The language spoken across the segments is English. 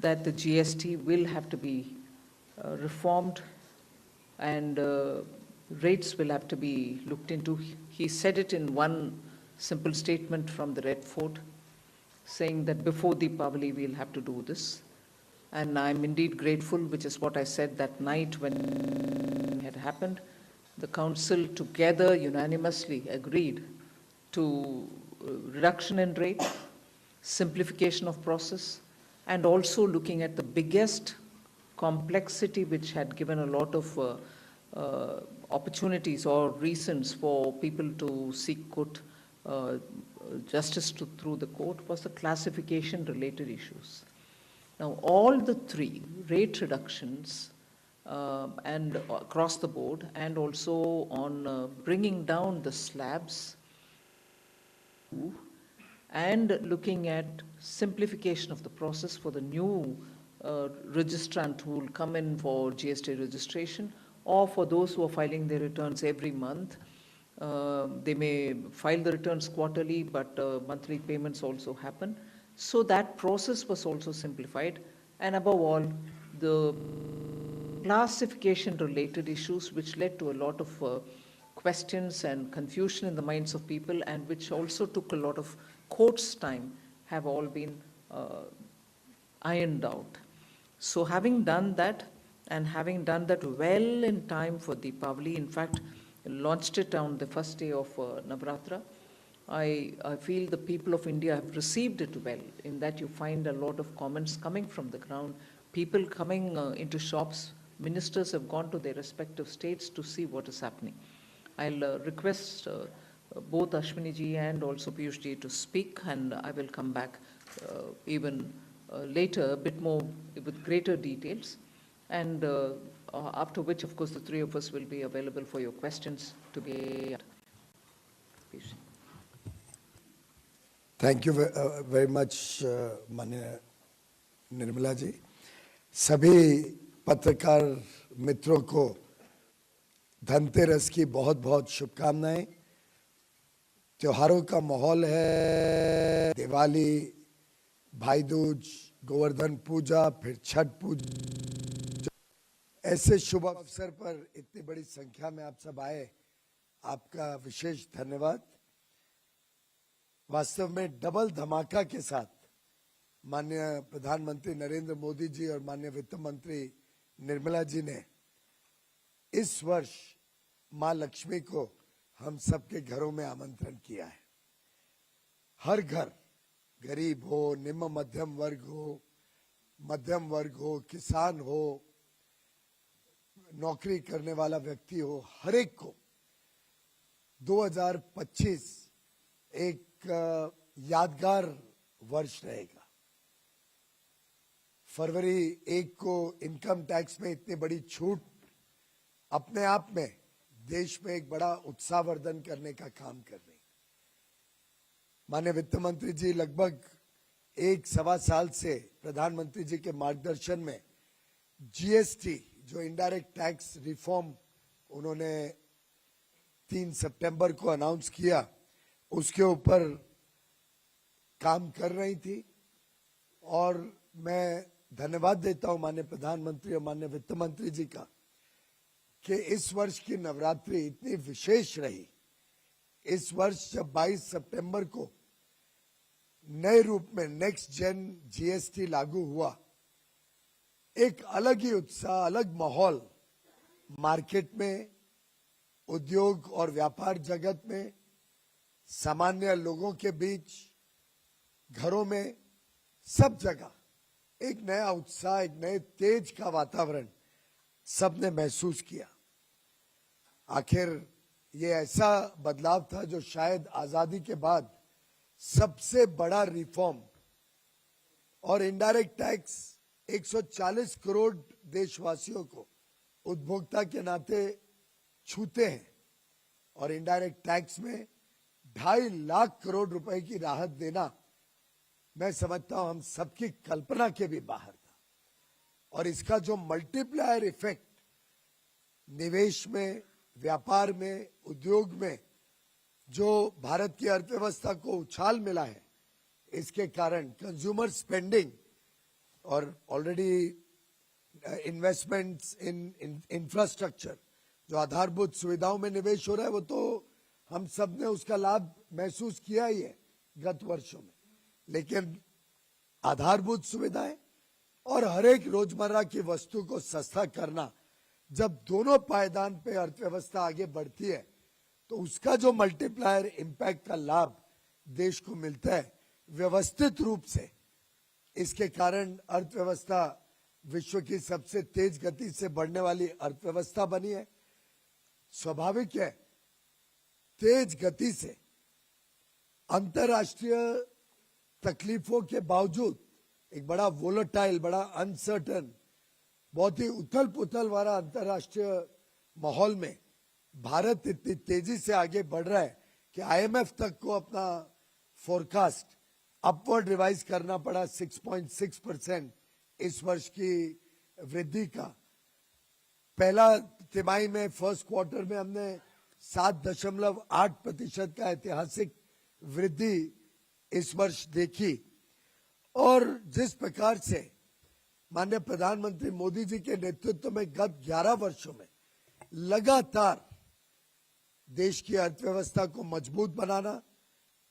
that the GST will have to be reformed and rates will have to be looked into. He said it in one simple statement from the Red Fort, saying that before Deepavali we'll have to do this. And I'm indeed grateful, which is what I said that night when it had happened. The Council together unanimously agreed to reduction in rate, simplification of process, and also looking at the biggest complexity which had given a lot of opportunities or reasons for people to seek court justice through the court was the classification related issues. Now all the three, rate reductions and across the board, and also on bringing down the slabs and looking at simplification of the process for the new registrant who will come in for GST registration, or for those who are filing their returns every month. They may file the returns quarterly, but monthly payments also happen. So that process was also simplified. And above all, the classification related issues which led to a lot of questions and confusion in the minds of people, and which also took a lot of court's time, have all been ironed out. So having done that, and having done that well in time for Deepavali, in fact, launched it on the first day of Navratra, I feel the people of India have received it well, in that you find a lot of comments coming from the ground, people coming into shops, ministers have gone to their respective states to see what is happening. I'll request both Ashwini ji and also Piyush ji to speak, and I will come back even later, a bit more with greater details, and after which, of course, the three of us will be available for your questions to be. Thank you very much, माननीय निर्मला जी. सभी पत्रकार मित्रों को धनतेरस की बहुत बहुत शुभकामनाएं. त्योहारों का माहौल है, दिवाली, भाई दूज, गोवर्धन पूजा, फिर छठ पूजा. ऐसे शुभ अवसर पर इतनी बड़ी संख्या में आप सब आए, आपका विशेष धन्यवाद. वास्तव में डबल धमाका के साथ माननीय प्रधानमंत्री नरेंद्र मोदी जी और माननीय वित्त मंत्री निर्मला जी ने इस वर्ष मां लक्ष्मी को हम सबके घरों में आमंत्रण किया है. हर घर, गरीब हो, निम्न मध्यम वर्ग हो, किसान हो, नौकरी करने वाला व्यक्ति हो, हर एक को 2025 एक यादगार वर्ष रहेगा. फरवरी 1 को इनकम टैक्स में इतनी बड़ी छूट अपने आप में देश में एक बड़ा उत्साहवर्धन करने का काम कर रही. माननीय वित्त मंत्री जी लगभग 1-1.25 साल से प्रधानमंत्री जी के मार्गदर्शन में जीएसटी, जो इनडायरेक्ट टैक्स रिफॉर्म उन्होंने 3 सितंबर को अनाउंस किया, उसके ऊपर काम कर रही थी. और मैं धन्यवाद देता हूं माननीय प्रधानमंत्री और माननीय वित्त मंत्री जी का कि इस वर्ष की नवरात्रि इतनी विशेष रही. इस वर्ष जब 22 सितंबर को नए रूप में नेक्स्ट जेन जीएसटी लागू हुआ, एक अलग ही उत्साह, अलग माहौल मार्केट में, उद्योग और व्यापार जगत में, सामान्य लोगों के बीच, घरों में, सब जगह एक नया उत्साह, एक नए तेज का वातावरण सबने महसूस किया. आखिर ये ऐसा बदलाव था जो शायद आजादी के बाद सबसे बड़ा रिफॉर्म. और इनडायरेक्ट टैक्स 140 करोड़ देशवासियों को उपभोक्ता के नाते छूते हैं, और इनडायरेक्ट टैक्स में 2.5 लाख करोड़ रुपए की राहत देना, मैं समझता हूं हम सबकी कल्पना के भी बाहर था. और इसका जो मल्टीप्लायर इफेक्ट निवेश में, व्यापार में, उद्योग में जो भारत की अर्थव्यवस्था को उछाल मिला है, इसके कारण कंज्यूमर स्पेंडिंग और ऑलरेडी इन्वेस्टमेंट्स इन इंफ्रास्ट्रक्चर, जो आधारभूत सुविधाओं में निवेश हो रहा है, वो तो हम सब ने उसका लाभ महसूस किया ही है गत वर्षों में। लेकिन आधारभूत सुविधाएं और हर एक रोजमर्रा की वस्तु को सस्ता करना, जब दोनों पायदान पे अर्थव्यवस्था आगे बढ़ती है तो उसका जो मल्टीप्लायर इम्पैक्ट का लाभ देश को मिलता है व्यवस्थित रूप से, इसके कारण अर्थव्यवस्था विश्व की सबसे तेज गति से बढ़ने वाली अर्थव्यवस्था बनी है। स्वाभाविक है, तेज गति से अंतर्राष्ट्रीय तकलीफों के बावजूद एक बड़ा वोलेटाइल, बड़ा अनसर्टन, बहुत ही उथल पुथल वाला अंतर्राष्ट्रीय माहौल में भारत इतनी तेजी से आगे बढ़ रहा है कि आईएमएफ तक को अपना फोरकास्ट अपवर्ड रिवाइज करना पड़ा 6.6% इस वर्ष की वृद्धि का। पहला तिमाही में, फर्स्ट क्वार्टर में हमने 7.8% का ऐतिहासिक वृद्धि इस वर्ष देखी। और जिस प्रकार से माननीय प्रधानमंत्री मोदी जी के नेतृत्व में गत 11 वर्षों में लगातार देश की अर्थव्यवस्था को मजबूत बनाना,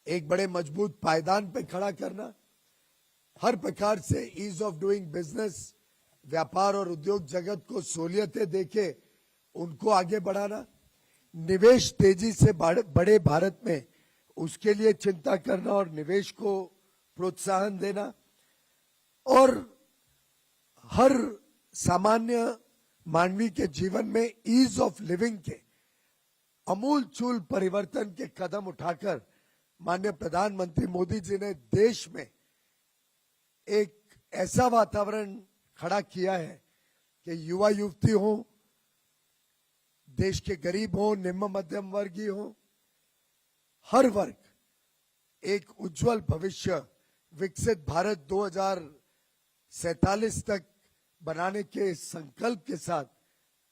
एक बड़े मजबूत पायदान पे खड़ा करना, हर प्रकार से ईज ऑफ डूइंग बिजनेस, व्यापार और उद्योग जगत को सहूलियतें देके उनको आगे बढ़ाना, निवेश तेजी से बड़े भारत में उसके लिए चिंता करना और निवेश को प्रोत्साहन देना, और हर सामान्य मानवी के जीवन में ईज ऑफ लिविंग के अमूलचूल परिवर्तन के कदम उठाकर माननीय प्रधानमंत्री मोदी जी ने देश में एक ऐसा वातावरण खड़ा किया है कि युवा युवती हो, देश के गरीब हो, निम्न मध्यम वर्गीय हो, हर वर्ग एक उज्जवल भविष्य, विकसित भारत 2047 तक बनाने के संकल्प के साथ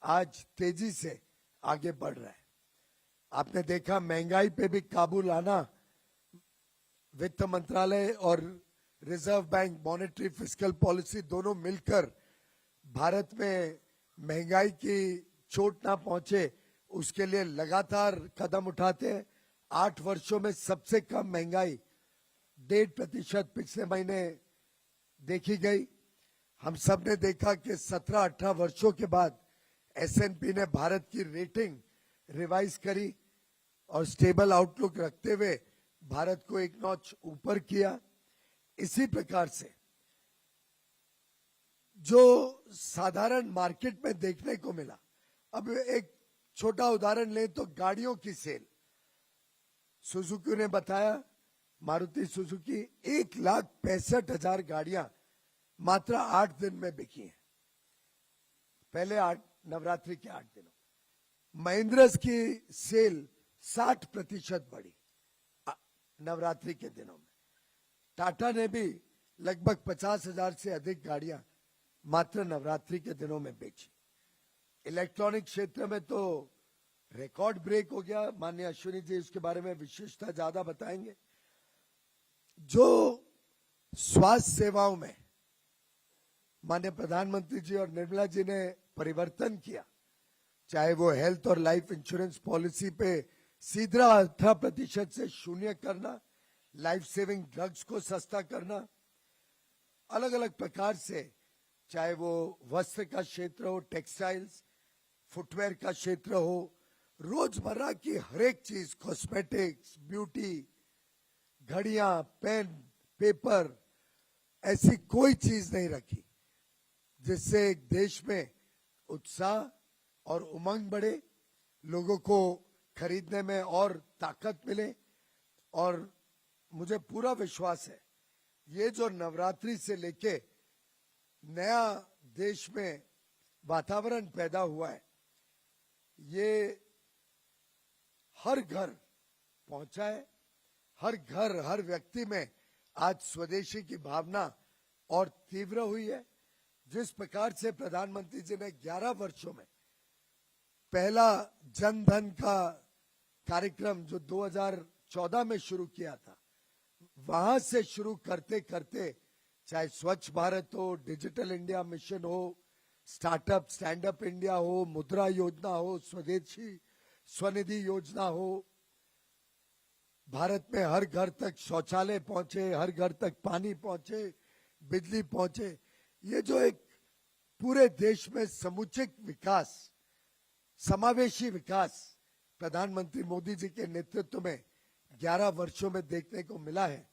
आज तेजी से आगे बढ़ रहा है। आपने देखा, महंगाई पे भी काबू लाना वित्त मंत्रालय और reserve bank, monetary fiscal policy दोनों मिलकर भारत में महंगाई की चोट ना पहुंचे उसके लिए लगातार कदम उठाते हैं। 8 वर्षों में सबसे कम महंगाई 1.5% पिछले महीने देखी गई। हम सब ने देखा कि 17-18 वर्षों के बाद एसएनपी ने भारत की रेटिंग रिवाइज करी और स्टेबल आउटलुक रखते हुए भारत को एक नॉच ऊपर किया। इसी प्रकार से जो साधारण मार्केट में देखने को मिला, अब एक छोटा उदाहरण लें तो गाड़ियों की सेल, सुजुकी ने बताया, मारुति सुजुकी 1,65,000 गाड़ियां मात्र 8 दिन में बिकी हैं, पहले नवरात्रि के 8 दिनों। महिंद्रा की सेल 60% बढ़ी नवरात्रि के दिनों में। टाटा ने भी लगभग 50,000 से अधिक गाड़ियां मात्र नवरात्रि के दिनों में बेची। इलेक्ट्रॉनिक क्षेत्र में तो रिकॉर्ड ब्रेक हो गया। माननीय अश्विनी जी इसके बारे में विशेषता ज्यादा बताएंगे। जो स्वास्थ्य सेवाओं में माननीय प्रधानमंत्री जी और निर्मला जी ने परिवर्तन किया, चाहे वो हेल्थ और लाइफ इंश्योरेंस पॉलिसी पे सीधा 18% से शून्य करना, लाइफ सेविंग ड्रग्स को सस्ता करना, अलग अलग प्रकार से, चाहे वो वस्त्र का क्षेत्र हो, टेक्सटाइल्स, फुटवेयर का क्षेत्र हो, रोजमर्रा की हर एक चीज, कॉस्मेटिक्स, ब्यूटी, घड़ियां, पेन, पेपर, ऐसी कोई चीज नहीं रखी जिससे एक देश में उत्साह और उमंग बढ़े, लोगों को खरीदने में और ताकत मिले। और मुझे पूरा विश्वास है ये जो नवरात्रि से लेके नया देश में वातावरण पैदा हुआ है, ये हर घर पहुंचा है, हर घर, हर व्यक्ति में आज स्वदेशी की भावना और तीव्र हुई है। जिस प्रकार से प्रधानमंत्री जी ने 11 वर्षों में पहला जन धन का कार्यक्रम जो 2014 में शुरू किया था, वहां से शुरू करते करते चाहे स्वच्छ भारत हो, डिजिटल इंडिया मिशन हो, स्टार्टअप स्टैंड अप इंडिया हो, मुद्रा योजना हो, स्वदेशी स्वनिधि योजना हो, भारत में हर घर तक शौचालय पहुंचे, हर घर तक पानी पहुंचे, बिजली पहुंचे, ये जो एक पूरे देश में समुचित विकास, समावेशी विकास प्रधानमंत्री मोदी जी के नेतृत्व में 11 वर्षों में देखने को मिला है,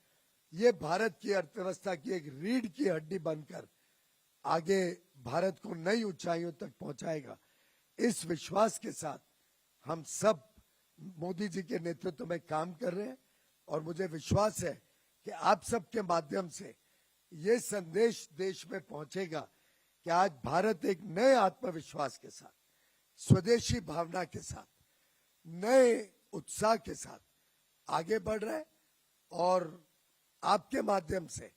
ये भारत की अर्थव्यवस्था की एक रीढ़ की हड्डी बनकर आगे भारत को नई ऊंचाइयों तक पहुंचाएगा। इस विश्वास के साथ हम सब मोदी जी के नेतृत्व में काम कर रहे हैं और मुझे विश्वास है कि आप सबके माध्यम से ये संदेश देश में पहुंचेगा कि आज भारत एक नए आत्मविश्वास के साथ, स्वदेशी भावना के साथ, नए उत्साह के साथ आगे बढ़ रहा है और आपके माध्यम से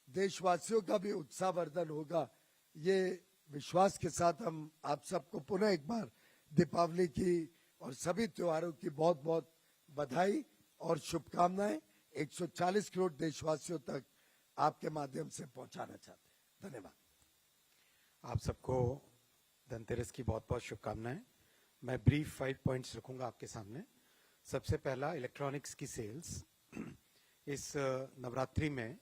देशवासियों का भी उत्साहवर्धन होगा। ये विश्वास के साथ हम आप सबको पुनः एक बार दीपावली की और सभी त्योहारों की बहुत बहुत बधाई और शुभकामनाएं 140 करोड़ देशवासियों तक आपके माध्यम से पहुंचाना चाहते हैं। धन्यवाद। आप सबको धनतेरस की बहुत बहुत शुभकामनाएं। मैं ब्रीफ 5 पॉइंट्स रखूंगा आपके सामने। सबसे पहला, इलेक्ट्रॉनिक्स की सेल्स। इस नवरात्रि में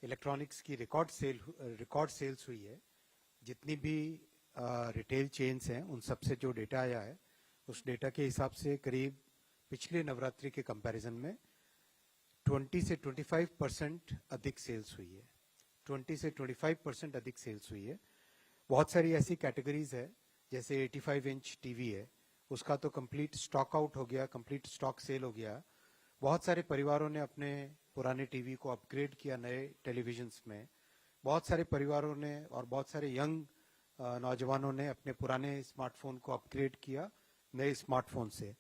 इलेक्ट्रॉनिक्स की रिकॉर्ड सेल्स हुई है। जितनी भी रिटेल चेन्स हैं उन सबसे जो डेटा आया है उस डेटा के हिसाब से करीब पिछले नवरात्रि के कंपैरिजन में 20 से 25% अधिक सेल्स हुई है। 20 से 25% अधिक सेल्स हुई है। बहुत सारी ऐसी कैटेगरीज है, जैसे 85 इंच टीवी है, उसका तो कंप्लीट स्टॉक आउट हो गया, कंप्लीट स्टॉक सेल हो गया। बहुत सारे परिवारों ने अपने पुराने टीवी को अपग्रेड किया नए टेलीविजन्स में। बहुत सारे परिवारों ने और बहुत सारे यंग नौजवानों ने अपने पुराने स्मार्टफोन को अपग्रेड किया नए स्मार्टफोन से।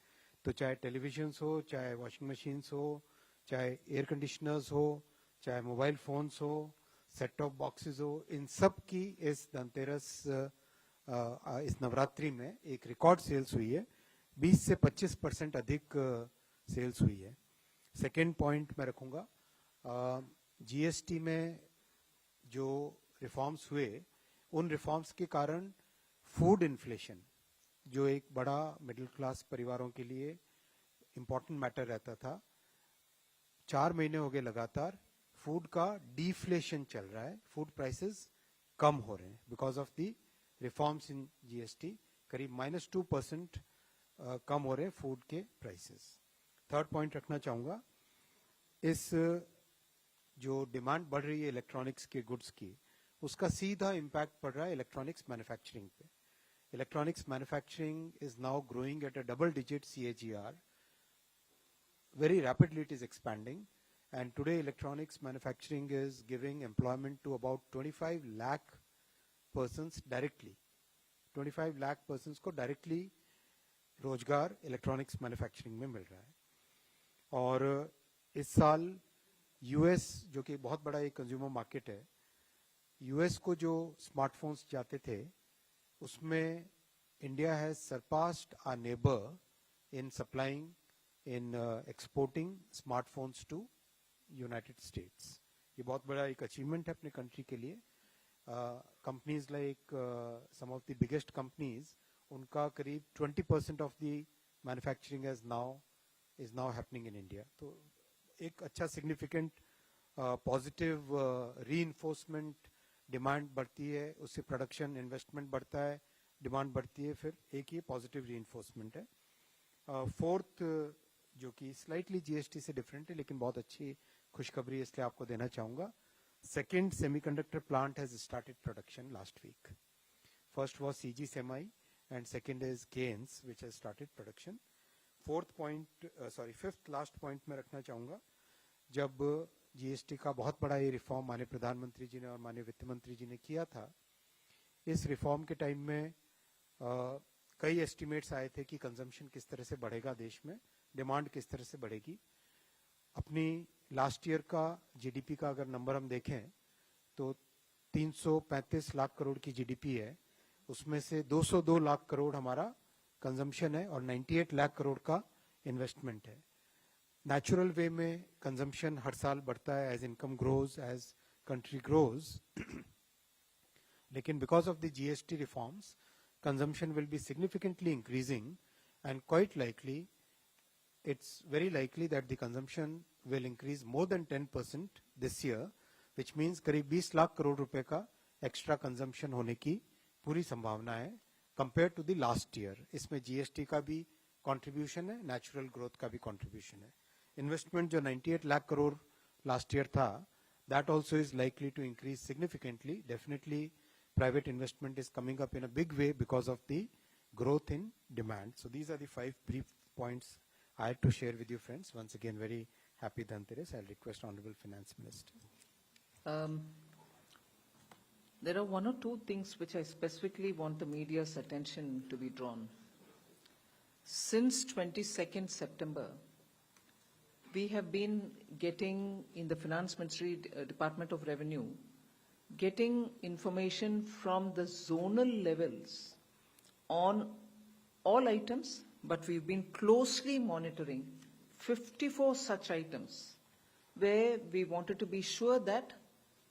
तो चाहे टेलीविजन्स हो, चाहे वॉशिंग मशीन्स हो, चाहे एयर कंडीशनर्स हो, चाहे मोबाइल फोन्स हो, सेट टॉप बॉक्सेस हो, इन सब की इस धनतेरस इस नवरात्रि में एक रिकॉर्ड सेल्स हुई है। 20 से 25% अधिक सेल्स हुई है। सेकेंड पॉइंट मैं रखूंगा, जीएसटी में जो रिफॉर्म्स हुए उन रिफॉर्म्स के कारण फूड इन्फ्लेशन, जो एक बड़ा मिडिल क्लास परिवारों के लिए इंपॉर्टेंट मैटर रहता था, 4 महीने हो गए लगातार फूड का डिफ्लेशन चल रहा है। फूड प्राइसेस कम हो रहे हैं because of the reforms in GST. करीब -2% कम हो रहे हैं फूड के प्राइसेस। थर्ड पॉइंट रखना चाहूंगा, इस जो डिमांड बढ़ रही है इलेक्ट्रॉनिक्स के गुड्स की, उसका सीधा इम्पैक्ट पड़ रहा है इलेक्ट्रॉनिक्स मैन्युफैक्चरिंग पे। Electronics manufacturing is now growing at a double digit CAGR. Very rapidly it is expanding, and today electronics manufacturing is giving employment to about 25 lakh persons directly. 25 lakh persons को directly रोजगार electronics manufacturing में मिल रहा है। और इस साल US, जो कि बहुत बड़ा एक कंज्यूमर मार्केट है, यूएस को जो स्मार्टफोन्स जाते थे उसमें India has surpassed our neighbour in supplying in exporting smartphones to United States. ये बहुत बड़ा एक अचीवमेंट है अपने कंट्री के लिए। Companies like some of the biggest companies, उनका करीब 20% of the manufacturing is now happening in India. तो एक अच्छा सिग्निफिकेंट पॉजिटिव रीइंफोर्समेंट, डिमांड बढ़ती है उससे प्रोडक्शन इन्वेस्टमेंट बढ़ता है, डिमांड बढ़ती है, फिर एक ये पॉजिटिव रीइंफोर्समेंट है। फोर्थ, जो कि स्लाइटली जीएसटी से डिफरेंट है लेकिन बहुत अच्छी खुशखबरी इसलिए आपको देना चाहूंगा, second semiconductor plant has started production last week. First was CG Semi and second is Kaynes which has started production. Fifth last point में रखना चाहूंगा, जब जीएसटी का बहुत बड़ा ये रिफॉर्म माननीय प्रधानमंत्री जी ने और माननीय वित्त मंत्री जी ने किया था, इस रिफॉर्म के टाइम में कई एस्टिमेट्स आए थे कि कंजम्पशन किस तरह से बढ़ेगा देश में, डिमांड किस तरह से बढ़ेगी। अपनी लास्ट ईयर का जीडीपी का अगर नंबर हम देखें तो 335 लाख करोड़ की जीडीपी है, उसमें से 202 लाख करोड़ हमारा कंजम्पशन है और 98 लाख करोड़ का इन्वेस्टमेंट है। नेचुरल वे में कंजम्पशन हर साल बढ़ता है as income grows, as country grows. Lekin because of the GST reforms, consumption will be significantly increasing, and quite likely, it's very likely that the consumption will increase more than 10% this year, which means करीब 20 लाख करोड़ रुपए का extra consumption होने की पूरी संभावना है compared to the last year. इसमें GST का भी contribution है, natural growth का भी contribution है. Investment जो 98 lakh crore last year था, that also is likely to increase significantly. Definitely, private investment is coming up in a big way because of the growth in demand. So these are the 5 brief points I had to share with you, friends. Once again, very happy Dhanteras. I'll request Honorable Finance Minister. There are one or two things which I specifically want the media's attention to be drawn. Since 22nd September, we have been getting in the Finance Ministry, Department of Revenue, getting information from the zonal levels on all items, but we've been closely monitoring 54 such items where we wanted to be sure that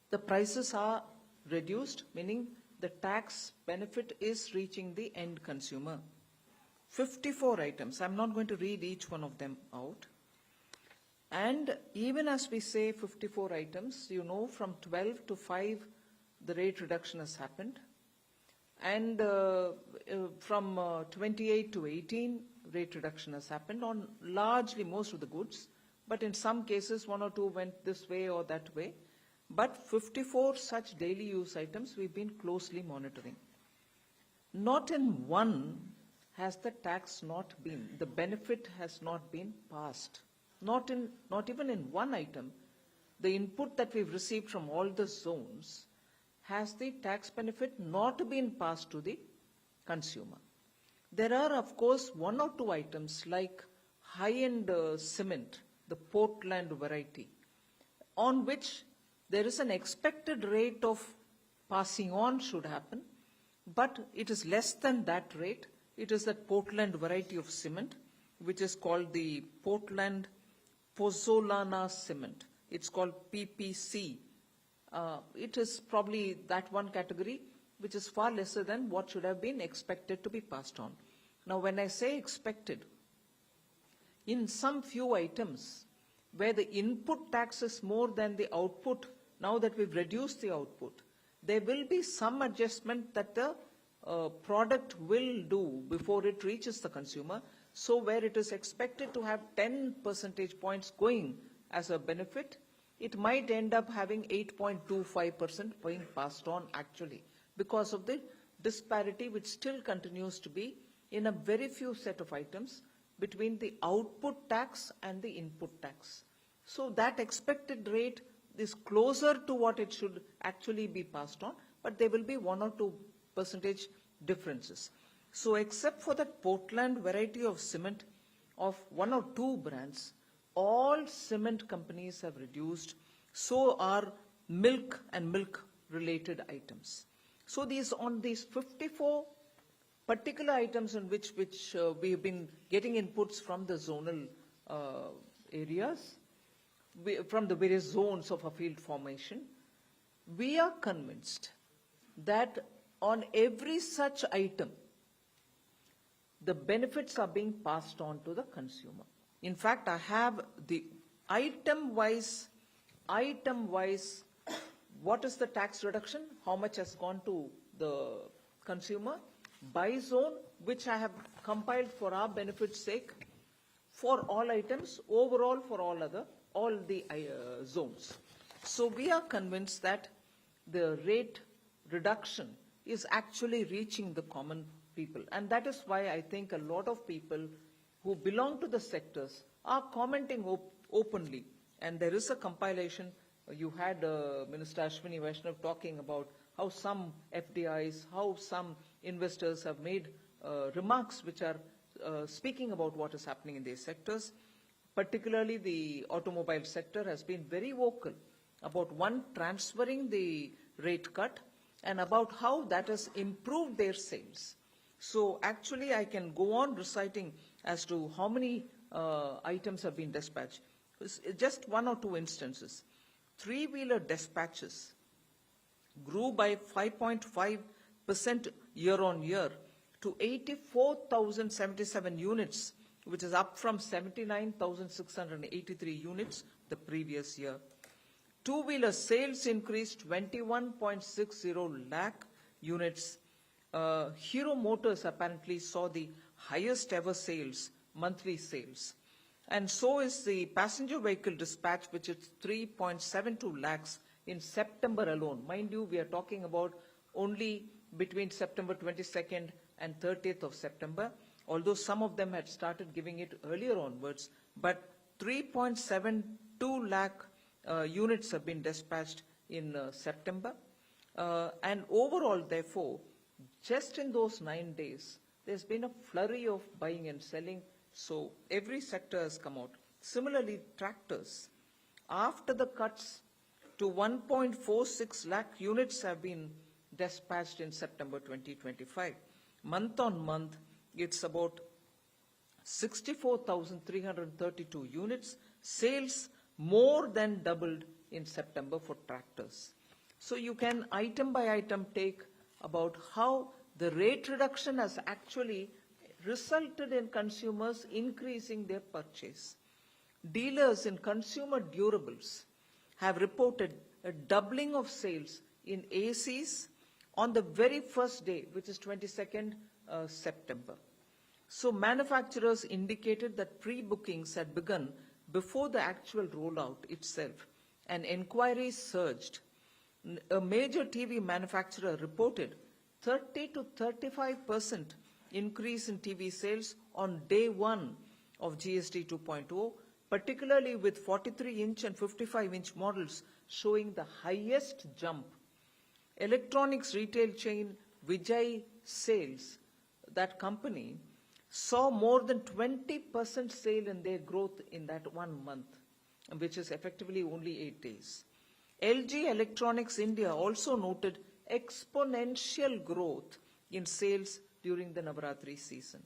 the prices are reduced, meaning the tax benefit is reaching the end consumer. 54 items. I'm not going to read each one of them out. And even as we say 54 items, you know, from 12 to 5, the rate reduction has happened. And from 28 to 18, rate reduction has happened on largely most of the goods. But in some cases, one or two went this way or that way. But 54 such daily use items we've been closely monitoring. Not in one has the tax not been, the benefit has not been passed. Not even in one item, the input that we've received from all the zones has the tax benefit not been passed to the consumer. There are, of course, one or two items like high-end cement, the Portland variety, on which there is an expected rate of passing on should happen, but it is less than that rate. It is that Portland variety of cement, which is called the Portland Pozzolana cement. It's called PPC. It is probably that one category which is far lesser than what should have been expected to be passed on. Now, when I say expected, in some few items where the input tax is more than the output, now that we've reduced the output, there will be some adjustment that the product will do before it reaches the consumer. So where it is expected to have 10 percentage points going as a benefit, it might end up having 8.25% being passed on actually because of the disparity which still continues to be in a very few set of items between the output tax and the input tax. So that expected rate is closer to what it should actually be passed on, but there will be 1 or 2 percentage differences. So except for that Portland variety of cement of 1 or 2 brands, all cement companies have reduced. So are milk and milk related items. So on these 54 particular items in which we have been getting inputs from the zonal areas, from the various zones of a field formation, we are convinced that on every such item, the benefits are being passed on to the consumer. In fact, I have the item-wise, what is the tax reduction, how much has gone to the consumer, by zone, which I have compiled for our benefit's sake, for all items, overall for all the zones. So we are convinced that the rate reduction is actually reaching the common people. And that is why I think a lot of people who belong to the sectors are commenting openly. And there is a compilation. You had Minister Ashwini Vaishnaw talking about how some FDIs, how some investors have made remarks which are speaking about what is happening in these sectors. Particularly the automobile sector has been very vocal about transferring the rate cut and about how that has improved their sales. So actually I can go on reciting as to how many items have been dispatched. Just 1 or 2 instances. three-wheeler dispatches grew by 5.5% year-on-year to 84,077 units, which is up from 79,683 units the previous year. Two-wheeler sales increased 21.60 lakh units. Hero Motors apparently saw the highest ever sales, monthly sales. And so is the passenger vehicle dispatch, which is 3.72 lakhs in September alone. Mind you, we are talking about only between September 22nd and 30th of September, although some of them had started giving it earlier onwards, but 3.72 lakh units have been dispatched in September. And overall, therefore, just in those 9 days, there's been a flurry of buying and selling, so every sector has come out. Similarly, tractors, after the cuts to 1.46 lakh units have been dispatched in September 2025. Month on month, it's about 64,332 units. Sales more than doubled in September for tractors. So you can item by item take about how the rate reduction has actually resulted in consumers increasing their purchase. Dealers in consumer durables have reported a doubling of sales in ACs on the very first day, which is 22nd September. So manufacturers indicated that pre-bookings had begun before the actual rollout itself, and inquiries surged. A major TV manufacturer reported 30 to 35% increase in TV sales on day one of GST 2.0, particularly with 43-inch and 55-inch models showing the highest jump. Electronics retail chain Vijay Sales, that company, saw more than 20% sale in their growth in that 1 month, which is effectively only 8 days. LG Electronics India also noted exponential growth in sales during the Navaratri season.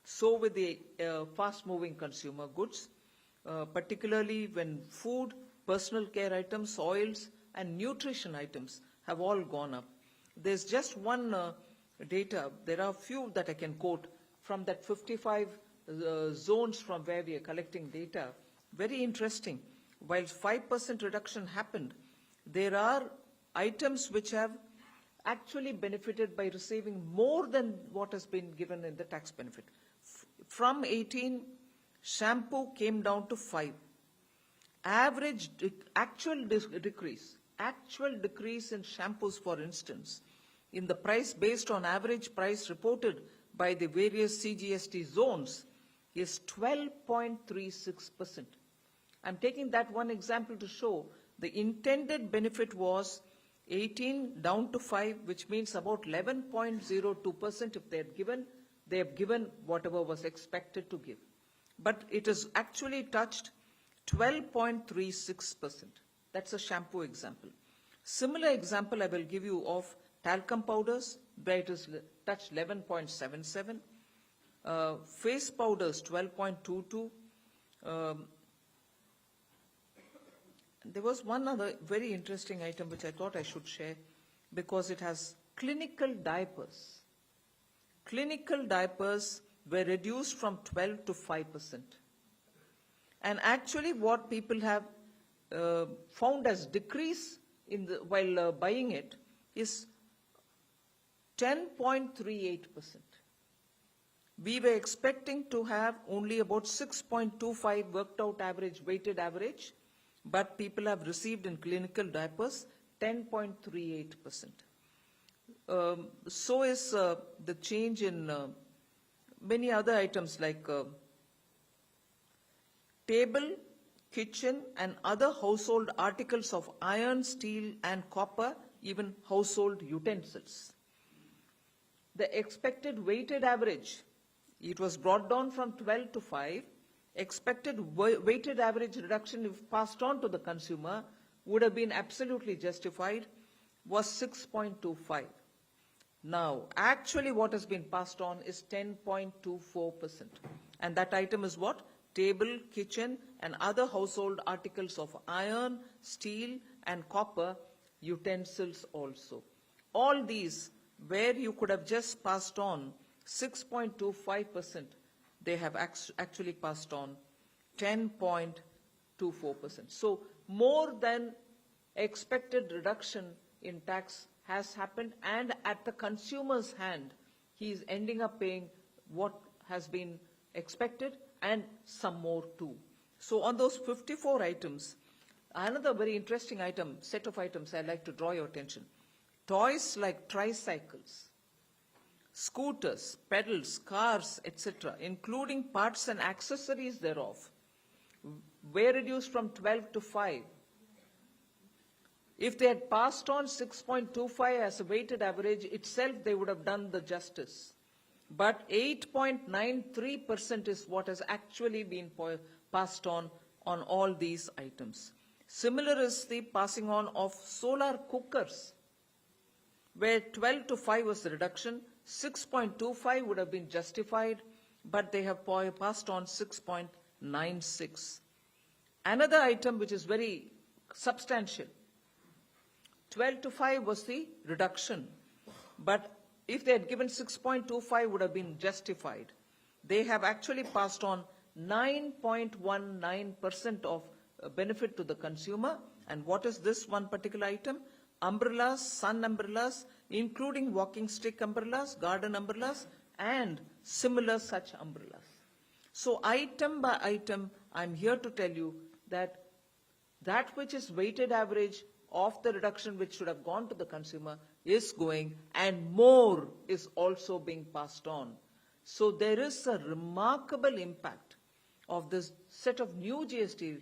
So with the fast-moving consumer goods, particularly when food, personal care items, oils, and nutrition items have all gone up. There's just one data. There are a few that I can quote from that 55 zones from where we are collecting data. Very interesting. While 5% reduction happened, there are items which have actually benefited by receiving more than what has been given in the tax benefit. From 18, shampoo came down to 5. Actual decrease in shampoos, for instance, in the price based on average price reported by the various CGST zones is 12.36%. I'm taking that one example to show the intended benefit was 18 down to 5, which means about 11.02% if they have given whatever was expected to give. But it is actually touched 12.36%. That's a shampoo example. Similar example I will give you of talcum powders, where it is touched 11.77. Face powders, 12.22. There was one other very interesting item which I thought I should share because it has clinical diapers. Clinical diapers were reduced from 12 to 5%. And actually what people have found as decrease while buying it is 10.38%. We were expecting to have only about 6.25 worked out average, weighted average, but people have received in clinical diapers 10.38%. So is the change in many other items like table, kitchen, and other household articles of iron, steel, and copper, even household utensils. The expected weighted average, it was brought down from 12 to 5. Expected weighted average reduction, if passed on to the consumer, would have been absolutely justified, was 6.25. Now, actually what has been passed on is 10.24%. And that item is what? Table, kitchen, and other household articles of iron, steel, and copper utensils also. All these, where you could have just passed on 6.25%, they have actually passed on 10.24%. So more than expected reduction in tax has happened, and at the consumer's hand, he is ending up paying what has been expected and some more too. So on those 54 items, another very interesting set of items I'd like to draw your attention. Toys like tricycles, scooters, pedals, cars, etc., including parts and accessories thereof, were reduced from 12 to 5. If they had passed on 6.25 as a weighted average itself, they would have done the justice. But 8.93% is what has actually been passed on all these items. Similar is the passing on of solar cookers, where 12 to 5 was the reduction, 6.25 would have been justified, but they have passed on 6.96. Another item which is very substantial, 12 to 5 was the reduction, but if they had given 6.25 would have been justified. They have actually passed on 9.19% of benefit to the consumer. And what is this one particular item? Umbrellas, sun umbrellas, including walking stick umbrellas, garden umbrellas, and similar such umbrellas. So item by item, I'm here to tell you that that which is weighted average of the reduction which should have gone to the consumer is going, and more is also being passed on. So there is a remarkable impact of this set of new GST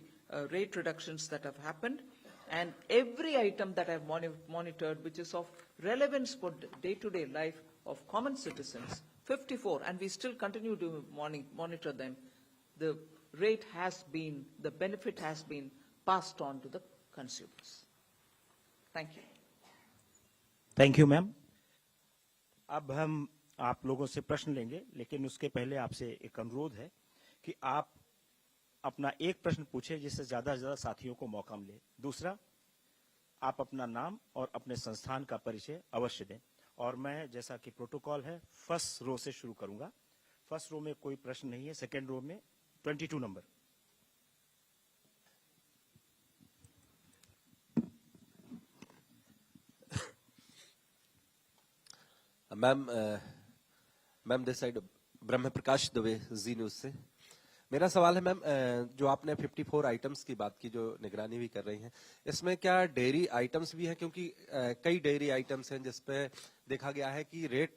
rate reductions that have happened, and every item that I've monitored which is of relevance for day-to-day life of common citizens, 54, and we still continue to monitor them, the rate has been, the benefit has been passed on to the consumers. Thank you. Thank you ma'am. अब हम आप लोगों से प्रश्न लेंगे, लेकिन उसके पहले आपसे एक अनुरोध है कि आप अपना एक प्रश्न पूछे जिससे ज्यादा से ज्यादा साथियों को मौका मिले. दूसरा, आप अपना नाम और अपने संस्थान का परिचय अवश्य दें. और मैं, जैसा कि प्रोटोकॉल है, फर्स्ट रो से शुरू करूंगा. फर्स्ट रो में कोई प्रश्न नहीं है. सेकेंड रो में 22 number. Ma'am this side Brahma Prakash Dubey, ji news से. मेरा सवाल है मैम, जो आपने 54 आइटम्स की बात की जो निगरानी भी कर रही हैं, इसमें क्या डेयरी आइटम्स भी हैं? क्योंकि कई डेयरी आइटम्स हैं जिसपे देखा गया है कि रेट,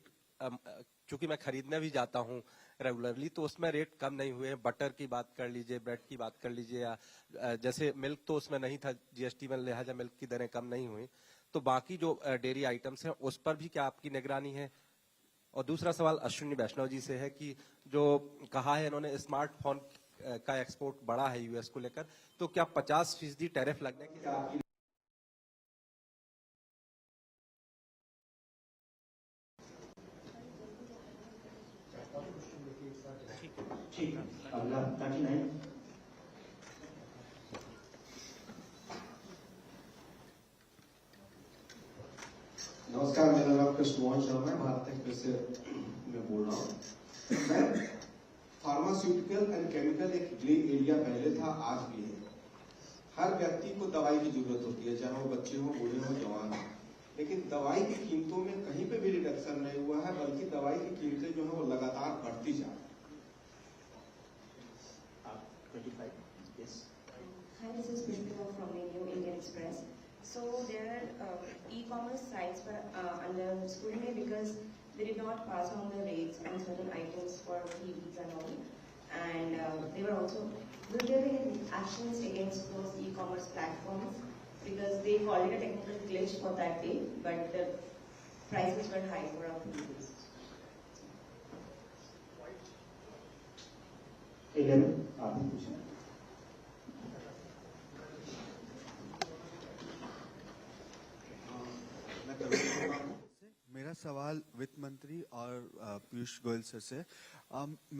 चूंकि मैं खरीदने भी जाता हूं रेगुलरली, तो उसमें रेट कम नहीं हुए हैं. बटर की बात कर लीजिए, ब्रेड की बात कर लीजिए, या जैसे मिल्क तो उसमें नहीं था जीएसटी में, लिहाजा मिल्क की दरें कम नहीं हुई. तो बाकी जो डेयरी आइटम्स हैं उस पर भी क्या आपकी निगरानी है? और दूसरा सवाल अश्विनी वैष्णव जी से है कि जो कहा है इन्होंने स्मार्टफोन का एक्सपोर्ट बढ़ा है यूएस को लेकर, तो क्या 50% टैरिफ लगने की आपकी ठीक है. अगला 39. नमस्कार, मेरा नाम कृष्ण शर्मा है, भारतीय से मैं बोल रहा हूँ. मैं फार्मास्यूटिकल एंड केमिकल एक ग्रे एरिया पहले था, आज भी है. हर व्यक्ति को दवाई की जरूरत होती है, चाहे वो बच्चे हो, बूढ़े हो, जवान हो, लेकिन दवाई की कीमतों में कहीं पे भी रिडक्शन नहीं हुआ है, बल्कि दवाई की कीमतें जो है वो लगातार बढ़ती जा रही है. 25. Yes. Hi, this is Pushpita from New Indian Express. So there are e-commerce sites for, under scrutiny because they did not pass on the rates on certain items for TVs and all. And they were also, will there be any actions against those e-commerce platforms? Because they called it a technical glitch for that day, but the prices were high for our TVs. 11. आपने पूछा. मेरा सवाल वित्त मंत्री और Piyush Goyal sir से।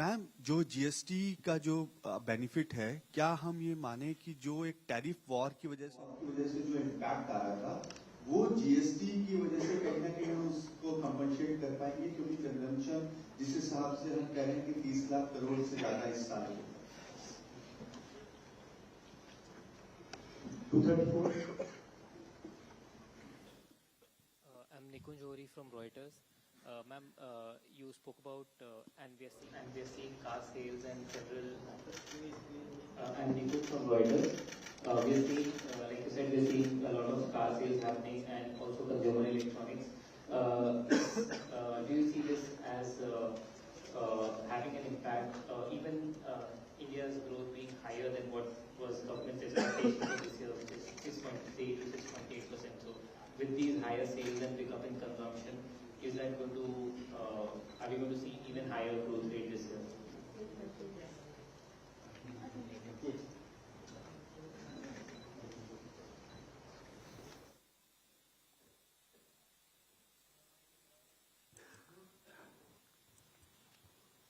Ma'am, जो GST का जो बेनिफिट है, क्या हम ये माने कि जो एक टैरिफ वॉर की वजह से जो इम्पैक्ट आ रहा था वो जीएसटी की वजह से कहीं ना कहीं हम उसको कंपनसेट कर पाएंगे, क्योंकि कंजम्पशन जिस हिसाब से हम कह रहे हैं कि 30 लाख करोड़ से ज्यादा इस साल है। 234 I'm Nikunj Ohri from Reuters. Ma'am, you spoke about and we are seeing car sales and several. I'm Nikunj from Reuters. We are seeing, like you said, we are seeing a lot of car sales happening and also consumer electronics. Do you see this as having an impact, even India's growth being higher than what was government's expectation for this year, which is 6.3 to 6.8%? So, with these higher sales and pickup in consumption, is that going to, are we going to see even higher growth rate this year?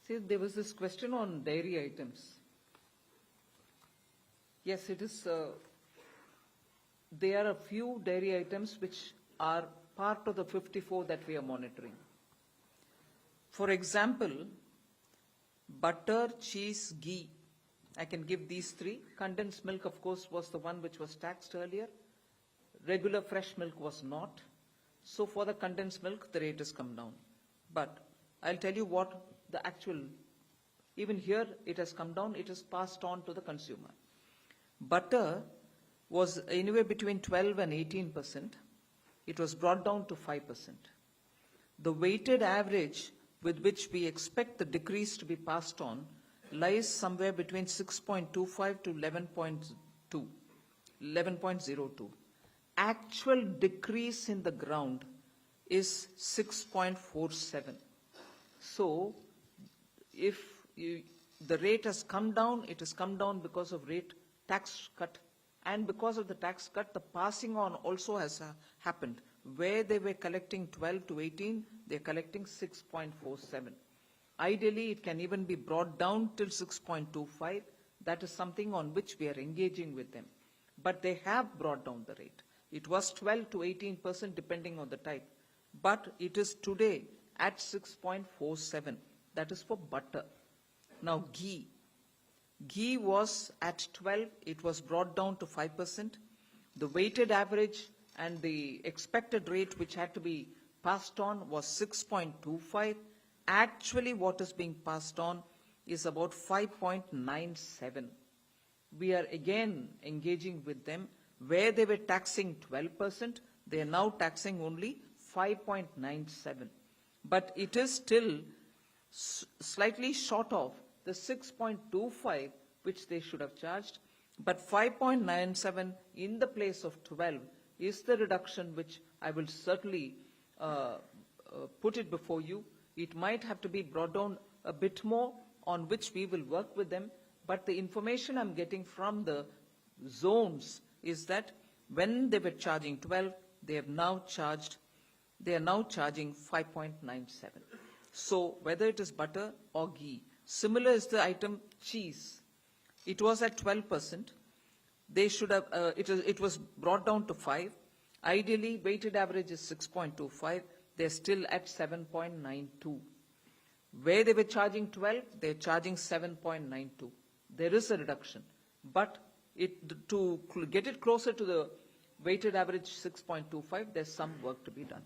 See, there was this question on dairy items. Yes, it is. There are a few dairy items which are part of the 54 that we are monitoring. For example, butter, cheese, ghee. I can give these three. Condensed milk, of course, was the one which was taxed earlier. Regular fresh milk was not. So for the condensed milk, the rate has come down. But I'll tell you what the actual, even here it has come down, it is passed on to the consumer. Butter was anywhere between 12 and 18%. It was brought down to 5%. The weighted average with which we expect the decrease to be passed on lies somewhere between 6.25 to 11.02. Actual decrease in the ground is 6.47. So, if the rate has come down, it has come down because of rate tax cut. And because of the tax cut, the passing on also has happened. Where they were collecting 12 to 18, they're collecting 6.47. Ideally, it can even be brought down till 6.25. That is something on which we are engaging with them. But they have brought down the rate. It was 12 to 18% depending on the type. But it is today at 6.47. That is for butter. Now, ghee. Ghee was at 12, it was brought down to 5%. The weighted average and the expected rate which had to be passed on was 6.25. Actually, what is being passed on is about 5.97. We are again engaging with them. Where they were taxing 12%, they are now taxing only 5.97. But it is still slightly short of the 6.25 which they should have charged, but 5.97 in the place of 12 is the reduction which I will certainly put it before you. It might have to be brought down a bit more, on which we will work with them, but the information I'm getting from the zones is that when they were charging 12, they are now charging 5.97. So whether it is butter or ghee, similar is the item cheese. It was at 12%. They should have, it was brought down to 5. Ideally, weighted average is 6.25. They're still at 7.92. Where they were charging 12, they're charging 7.92. There is a reduction. But to get it closer to the weighted average 6.25, there's some work to be done.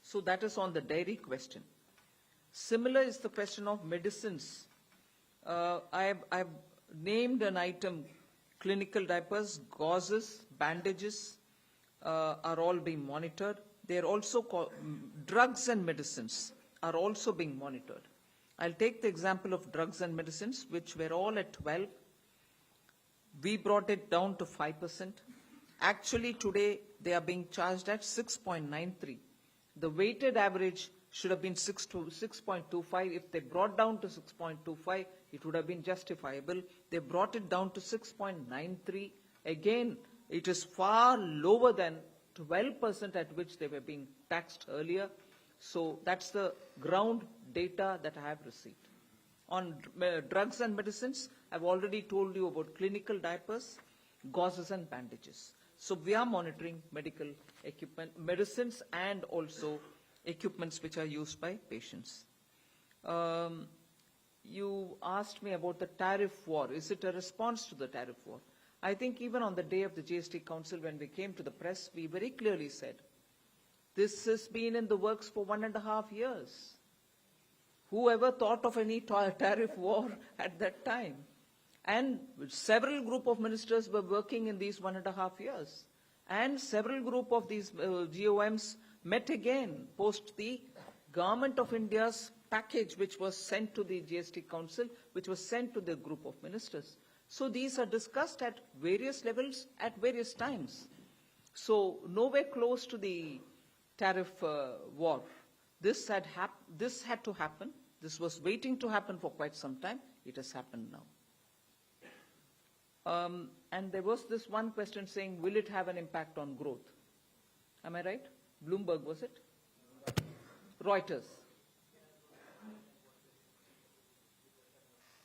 So that is on the dairy question. Similar is the question of medicines. I have named an item, clinical diapers, gauzes, bandages are all being monitored. They are also drugs and medicines are also being monitored. I'll take the example of drugs and medicines, which were all at 12. We brought it down to 5%. Actually, today they are being charged at 6.93. The weighted average should have been 6.25. If they brought down to 6.25, it would have been justifiable. They brought it down to 6.93. Again, it is far lower than 12% at which they were being taxed earlier. So that's the ground data that I have received. On drugs and medicines, I've already told you about clinical diapers, gauzes and bandages. So we are monitoring medical equipment, medicines and also equipments which are used by patients. You asked me about the tariff war. Is it a response to the tariff war? I think even on the day of the GST Council, when we came to the press, we very clearly said, this has been in the works for 1.5 years. Whoever thought of any tariff war at that time? And several group of ministers were working in these 1.5 years. And several group of these GOMs met again post the Government of India's package which was sent to the GST Council, which was sent to the group of ministers. So these are discussed at various levels at various times. So nowhere close to the tariff war. This had to happen. This was waiting to happen for quite some time. It has happened now. And there was this one question saying, will it have an impact on growth? Am I right? Bloomberg, was it? Reuters.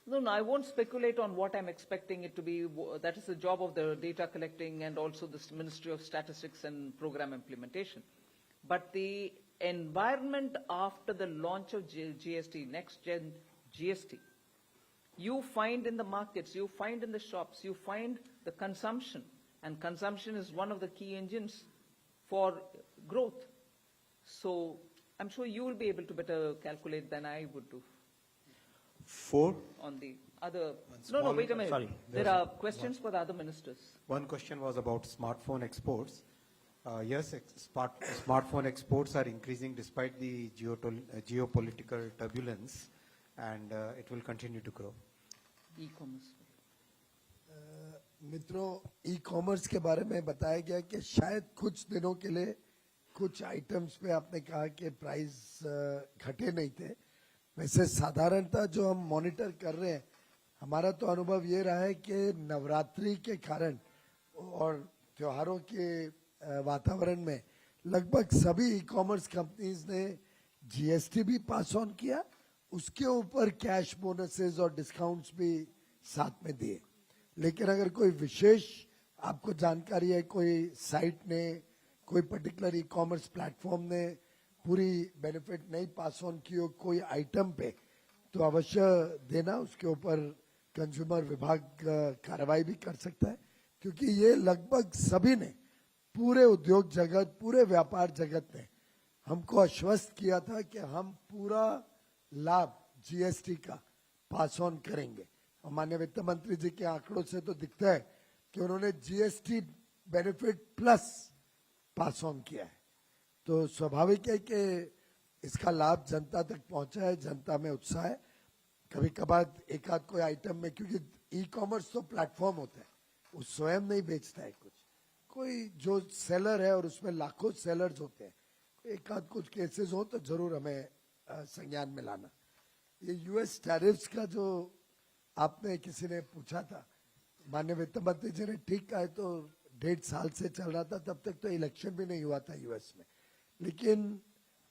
No, I won't speculate on what I'm expecting it to be. That is the job of the data collecting and also the Ministry of Statistics and Program Implementation. But the environment after the launch of GST, next gen GST, you find in the markets, you find in the shops, you find the consumption. And consumption is one of the key engines for growth. So I'm sure you will be able to better calculate than I would do. 4. On the other... Small, No, wait a minute. sorry, There are questions for the other ministers. One question was about smartphone exports. Yes, smartphone exports are increasing despite the geopolitical turbulence, and it will continue to grow. E-commerce. मित्रों, e-commerce के बारे में बताया गया कि शायद कुछ दिनों के लिए कुछ आइटम्स पे आपने कहा कि प्राइस घटे नहीं थे. वैसे साधारणतः जो हम मॉनिटर कर रहे हैं, हमारा तो अनुभव ये रहा है कि नवरात्रि के कारण और त्योहारों के वातावरण में लगभग सभी ई-कॉमर्स कंपनीज ने जीएसटी भी पास ऑन किया, उसके ऊपर कैश बोनसेस और डिस्काउंट्स भी साथ में दिए. लेकिन अगर कोई विशेष आपको जानकारी है, कोई साइट ने, कोई पर्टिकुलर ई-कॉमर्स प्लेटफॉर्म ने पूरी बेनिफिट नहीं पास ऑन की हो कोई आइटम पे, तो अवश्य देना. उसके ऊपर कंज्यूमर विभाग कार्रवाई भी कर सकता है, क्योंकि ये लगभग सभी ने, पूरे उद्योग जगत, पूरे व्यापार जगत ने हमको आश्वस्त किया था कि हम पूरा लाभ जीएसटी का पास ऑन करेंगे. और माननीय वित्त मंत्री जी के आंकड़ों से तो दिखता है कि उन्होंने GST benefit plus pass on किया है. तो स्वाभाविक है कि इसका लाभ जनता तक पहुंचा है, जनता में उत्साह है. कभी कभार एक आध कोई आइटम में, क्योंकि ई कॉमर्स तो प्लेटफॉर्म होता है, वो स्वयं नहीं बेचता है कुछ, कोई जो सेलर है और उसमें लाखों सेलर्स होते हैं, एक आध कुछ केसेस हो तो जरूर हमें संज्ञान में लाना. ये यूएस टैरिफ्स का जो आपने किसी ने पूछा था, माननीय वित्त मंत्री जी ने ठीक कहा है, तो 1.5 साल से चल रहा था, तब तक तो इलेक्शन भी नहीं हुआ था यूएस में. लेकिन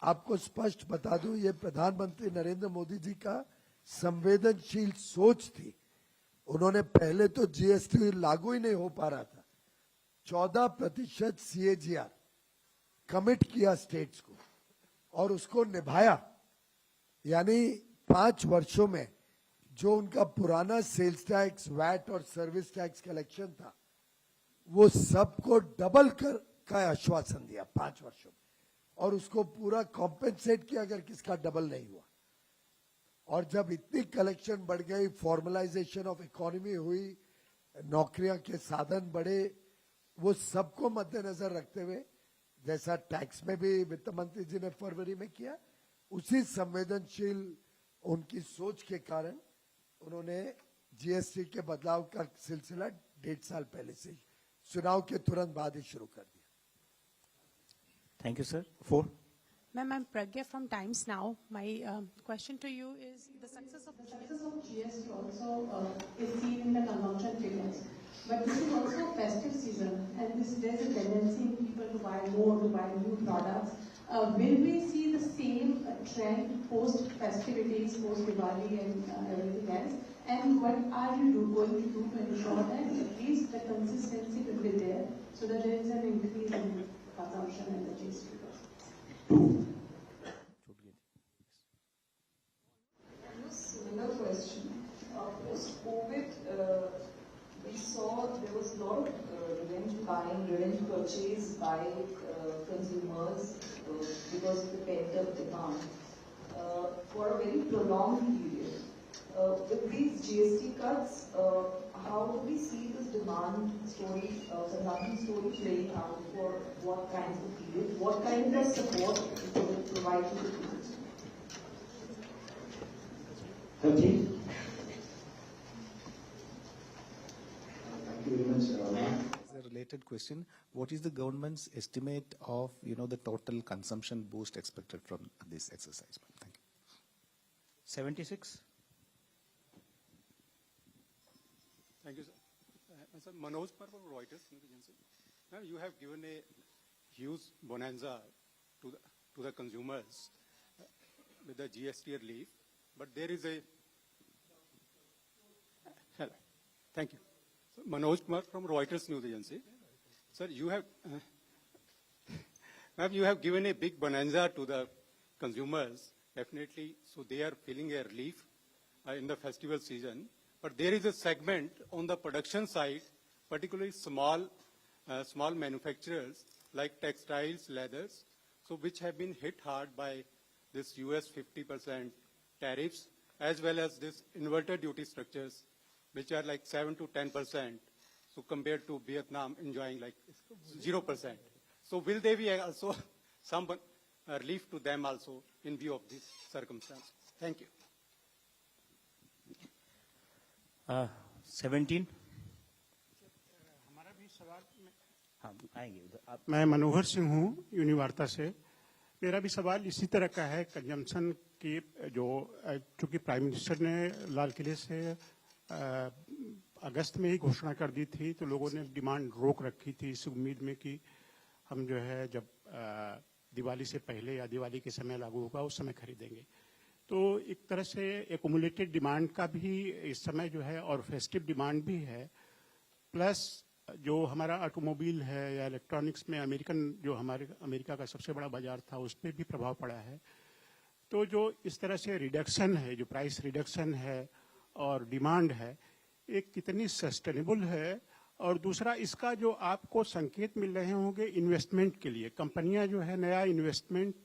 आपको स्पष्ट बता दूं, ये प्रधानमंत्री नरेंद्र मोदी जी का संवेदनशील सोच थी. उन्होंने पहले तो जीएसटी लागू ही नहीं हो पा रहा था, 14% सीएजीआर कमिट किया स्टेट्स को और उसको निभाया. यानी 5 वर्षों में जो उनका पुराना सेल्स टैक्स, वैट और सर्विस टैक्स कलेक्शन था, वो सबको डबल का आश्वासन दिया 5 वर्षों में, और उसको पूरा कॉम्पेंसेट किया अगर किसका डबल नहीं हुआ. और जब इतनी कलेक्शन बढ़ गई, फॉर्मलाइजेशन ऑफ इकोनॉमी हुई, नौकरियां के साधन बढ़े, वो सबको मद्देनजर रखते हुए, जैसा टैक्स में भी वित्त मंत्री जी ने फरवरी में किया, उसी संवेदनशील उनकी सोच के कारण उन्होंने जीएसटी के बदलाव का सिलसिला 1.5 साल पहले से चुनाव के तुरंत बाद ही शुरू कर दिया. Thank you, sir. 4. Ma'am, I'm Pragya from Times Now. My question to you is, the success of GST also is seen in the consumption figures. But this is also festive season, and there's a tendency in people to buy more, to buy new products. Will we see the same trend post festivities, post Diwali and everything else? And what are you going to do to ensure that at least the consistency will be there, so that there is an increase in consumption and the GST? Similar question. Post-COVID, we saw there was a lot of revenge buying, revenge purchase by consumers because of the pent-up demand for a very prolonged period. With these GST cuts, how do we see this demand story, consumption story playing out for what kinds of period? What kind of support it will provide to the people? Thank you very much, As a related question, what is the government's estimate of the total consumption boost expected from this exercise? Thank you. 76. Thank you, sir. Sir, Manoj Par from Reuters News Agency. Now, you have given a huge bonanza to the consumers with the GST relief, but there is a... Hello. Thank you. So, Manoj Kumar from Reuters News Agency. Sir, you have given a big bonanza to the consumers, definitely, so they are feeling a relief in the festival season. But there is a segment on the production side, particularly small manufacturers like textiles, leathers, so which have been hit hard by this US 50% tariffs, as well as this inverted duty structures, which are like 7 to 10%, so compared to Vietnam enjoying like 0%. So will there be also some relief to them also in view of these circumstances? Thank you. 17. हमारा भी सवाल हाँ आएंगे उधर आप। मैं मनोहर सिंह हूँ यूनिवार्ता से। मेरा भी सवाल इसी तरह का है कंजम्पशन की, जो चूंकि प्राइम मिनिस्टर ने लाल किले से अगस्त में ही घोषणा कर दी थी, तो लोगों ने डिमांड रोक रखी थी इस उम्मीद में कि हम जो है जब दिवाली से पहले या दिवाली के समय लागू होगा उस समय खरीदेंगे। तो एक तरह से एक्युमुलेटेड डिमांड का भी इस समय जो है और फेस्टिव डिमांड भी है, प्लस जो हमारा ऑटोमोबाइल है या इलेक्ट्रॉनिक्स में जो हमारे अमेरिका का सबसे बड़ा बाजार था उस पर भी प्रभाव पड़ा है। तो जो इस तरह से रिडक्शन है, जो प्राइस रिडक्शन है और डिमांड है, एक कितनी सस्टेनेबल है, और दूसरा इसका जो आपको संकेत मिल रहे होंगे इन्वेस्टमेंट के लिए, कंपनियां जो है नया इन्वेस्टमेंट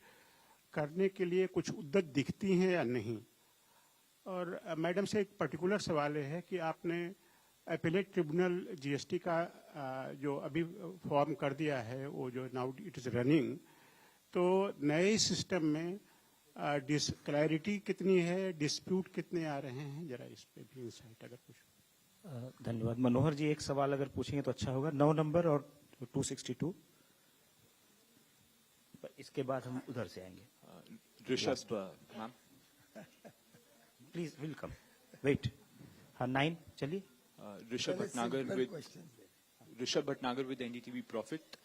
करने के लिए कुछ उद्यत दिखती हैं या नहीं। और मैडम से एक पर्टिकुलर सवाल है कि आपने एपेलेट ट्रिब्यूनल जीएसटी का जो अभी फॉर्म कर दिया है, वो जो नाउ इट इज रनिंग, तो नए सिस्टम में क्लैरिटी कितनी है, डिस्प्यूट कितने आ रहे हैं, जरा इस पे भी इंसाइट अगर कुछ। धन्यवाद। मनोहर जी एक सवाल अगर पूछेंगे तो अच्छा होगा। 9 नंबर और 262, इसके बाद हम उधर से आएंगे। Rishabh ma'am please welcome, wait. हाँ 9 चलिए। Rishabh Bhatnagar with NDTV Profit.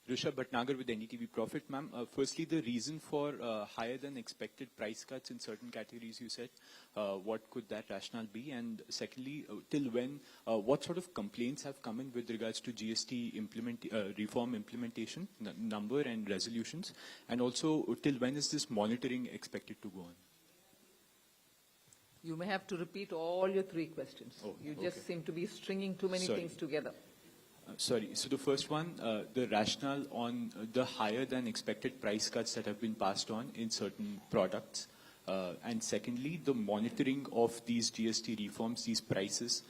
Rishabh Bhatnagar with NDTV Profit, ma'am. Firstly, the reason for higher than expected price cuts in certain categories, you said, what could that rationale be? And secondly, till when, what sort of complaints have come in with regards to GST reform implementation, number and resolutions? And also, till when is this monitoring expected to go on? You may have to repeat all your 3 questions. You just seem to be stringing too many things together. Sorry. So the first one, the rationale on the higher than expected price cuts that have been passed on in certain products. And secondly, the monitoring of these GST reforms, these prices,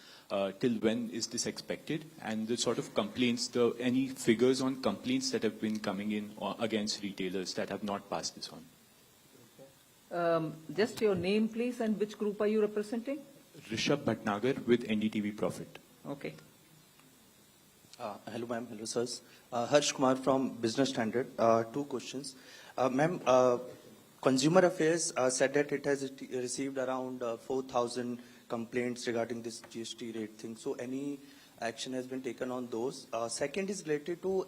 till when is this expected? And the sort of complaints, any figures on complaints that have been coming in against retailers that have not passed this on? Just your name, please, and which group are you representing? Rishabh Bhatnagar with NDTV Profit. Okay. Hello, ma'am. Hello, sirs. Harsh Kumar from Business Standard. Two questions. Ma'am, Consumer Affairs said that it has received around 4,000 complaints regarding this GST rate thing. So any action has been taken on those? Second is related to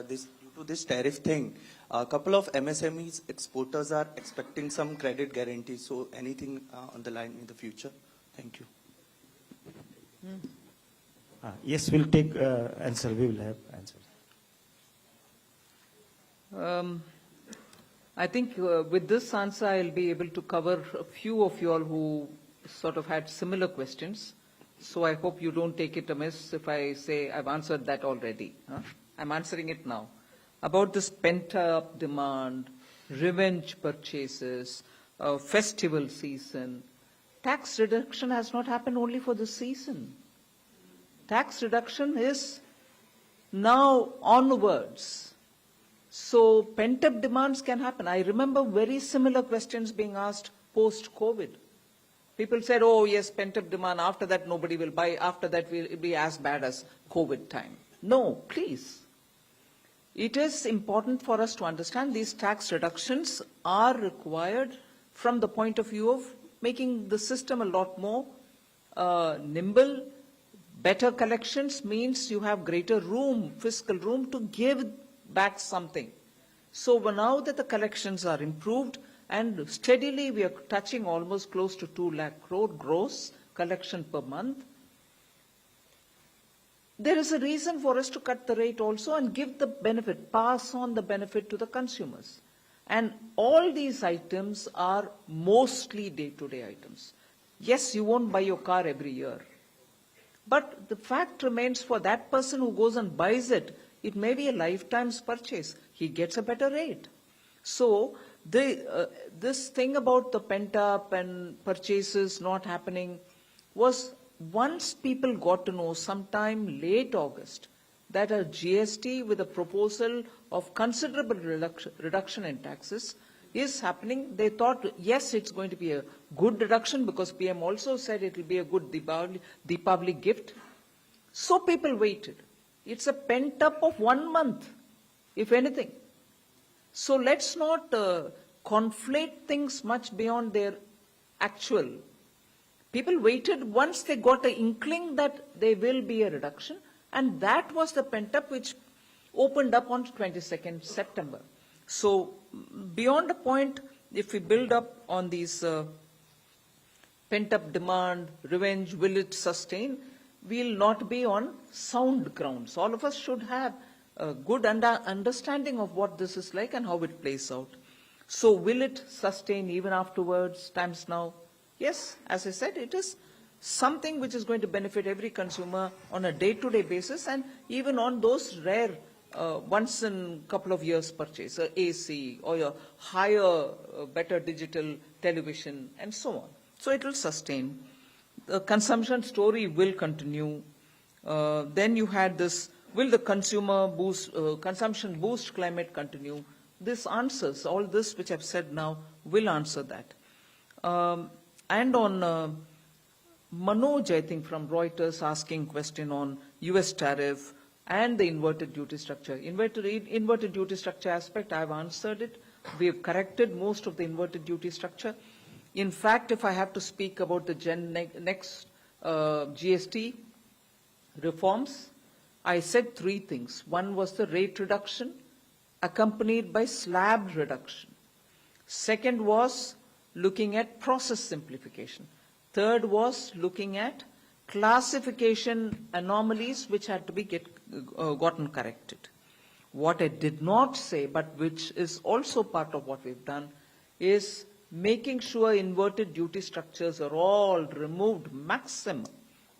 due to this tariff thing. A couple of MSMEs exporters are expecting some credit guarantee. So anything on the line in the future? Thank you. Yes, we'll take answer. We will have answer. I think with this answer, I'll be able to cover a few of you all who sort of had similar questions. So I hope you don't take it amiss if I say I've answered that already. I'm answering it now. About this pent-up demand, revenge purchases, festival season, tax reduction has not happened only for this season. Tax reduction is now onwards. So pent-up demands can happen. I remember very similar questions being asked post-COVID. People said, oh yes, pent-up demand, after that nobody will buy, after that it will be as bad as COVID time. No, please. It is important for us to understand these tax reductions are required from the point of view of making the system a lot more nimble. Better collections means you have greater room, fiscal room to give back something. So now that the collections are improved and steadily we are touching almost close to 2 lakh crore gross collection per month, there is a reason for us to cut the rate also and give the benefit, pass on the benefit to the consumers. And all these items are mostly day-to-day items. Yes, you won't buy your car every year. But the fact remains for that person who goes and buys it, it may be a lifetime's purchase. He gets a better rate. So this thing about the pent-up and purchases not happening was once people got to know sometime late August that a GST with a proposal of considerable reduction in taxes is happening, they thought, yes, it's going to be a good reduction because PM also said it will be a good Deepavali gift. So people waited. It's a pent-up of 1 month, if anything. So let's not conflate things much beyond their actual. People waited once they got an inkling that there will be a reduction, and that was the pent-up which opened up on 22nd September. So beyond a point, if we build up on these pent-up demand, revenge, will it sustain? We'll not be on sound grounds. All of us should have a good understanding of what this is like and how it plays out. So will it sustain even afterwards, times now? Yes, as I said, it is something which is going to benefit every consumer on a day-to-day basis and even on those rare once in a couple of years purchase, AC or a higher, better digital television and so on. So it will sustain. The consumption story will continue. Then you had this, will the consumption boost climate continue? This answers, all this which I've said now will answer that. And on Manoj, I think from Reuters asking question on US tariff and the inverted duty structure. Inverted duty structure aspect, I've answered it. We have corrected most of the inverted duty structure. In fact, if I have to speak about the next GST reforms, I said 3 things. One was the rate reduction accompanied by slab reduction. Second was looking at process simplification. Third was looking at classification anomalies which had to be gotten corrected. What I did not say, but which is also part of what we've done, is making sure inverted duty structures are all removed maximum.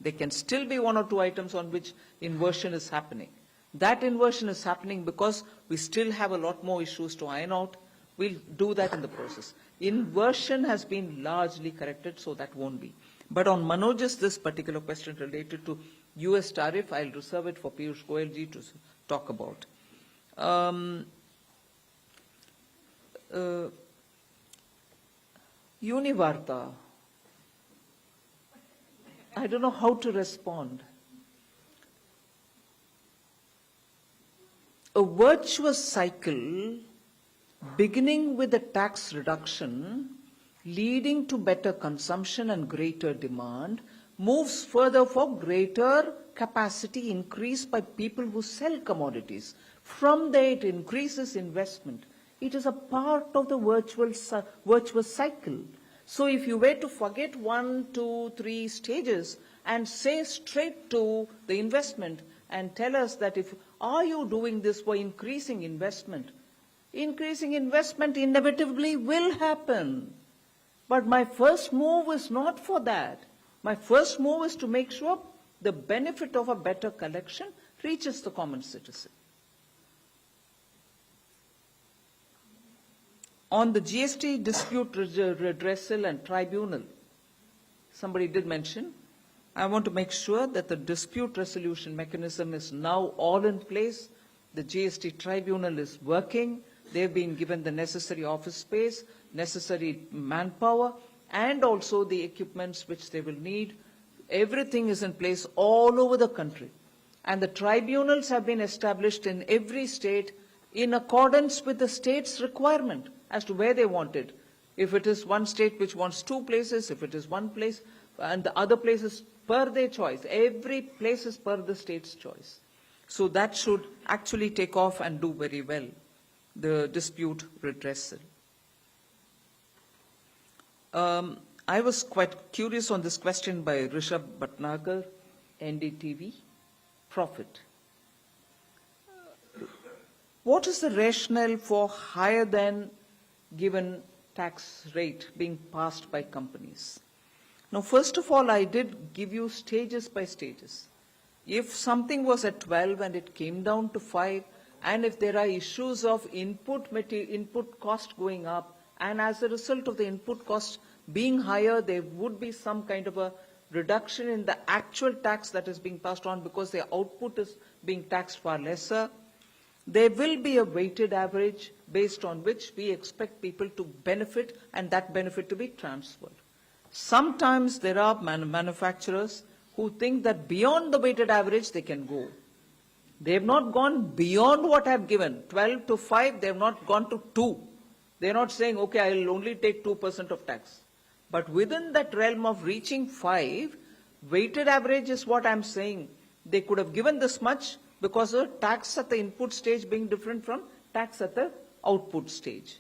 There can still be 1 or 2 items on which inversion is happening. That inversion is happening because we still have a lot more issues to iron out. We'll do that in the process. Inversion has been largely corrected, so that won't be. But on Manoj's this particular question related to US tariff, I'll reserve it for Piyush Goyal ji to talk about. Univarta. I don't know how to respond. a virtuous cycle beginning with a tax reduction, leading to better consumption and greater demand, moves further for greater capacity increase by people who sell commodities. From there, it increases investment. It is a part of the virtuous cycle. So if you were to forget 1, 2, 3 stages and say straight to the investment and tell us that are you doing this for increasing investment? Increasing investment inevitably will happen. But my first move is not for that. My first move is to make sure the benefit of a better collection reaches the common citizen. On the GST dispute redressal and tribunal, somebody did mention, I want to make sure that the dispute resolution mechanism is now all in place. The GST tribunal is working. They've been given the necessary office space, necessary manpower, and also the equipments which they will need. Everything is in place all over the country. And the tribunals have been established in every state in accordance with the state's requirement as to where they want it. If it is one state which wants 2 places, if it is 1 place, and the other places per their choice. Every place is per the state's choice. So that should actually take off and do very well, the dispute redressal. I was quite curious on this question by Rishabh Bhatnagar, NDTV, profit. What is the rationale for higher than given tax rate being passed by companies? Now, first of all, I did give you stages by stages. If something was at 12 and it came down to 5, and if there are issues of input cost going up, and as a result of the input cost being higher, there would be some kind of a reduction in the actual tax that is being passed on because their output is being taxed far lesser. There will be a weighted average based on which we expect people to benefit and that benefit to be transferred. Sometimes there are manufacturers who think that beyond the weighted average they can go. They have not gone beyond what I have given. 12 to 5, they have not gone to 2. They are not saying, okay, I will only take 2% of tax. But within that realm of reaching 5, weighted average is what I am saying. They could have given this much because of tax at the input stage being different from tax at the output stage.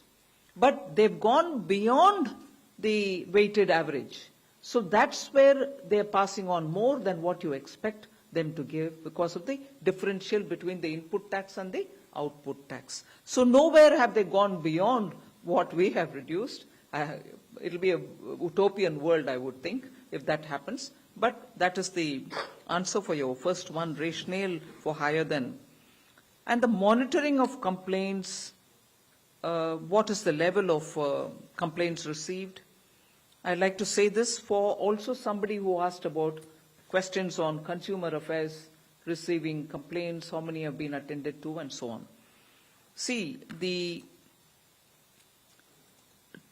But they've gone beyond the weighted average. So that's where they're passing on more than what you expect them to give because of the differential between the input tax and the output tax. So nowhere have they gone beyond what we have reduced. It'll be a utopian world, I would think, if that happens. But that is the answer for your first one, rationale for higher than. And the monitoring of complaints, what is the level of complaints received? I'd like to say this for also somebody who asked about questions on consumer affairs, receiving complaints, how many have been attended to, and so on. See, the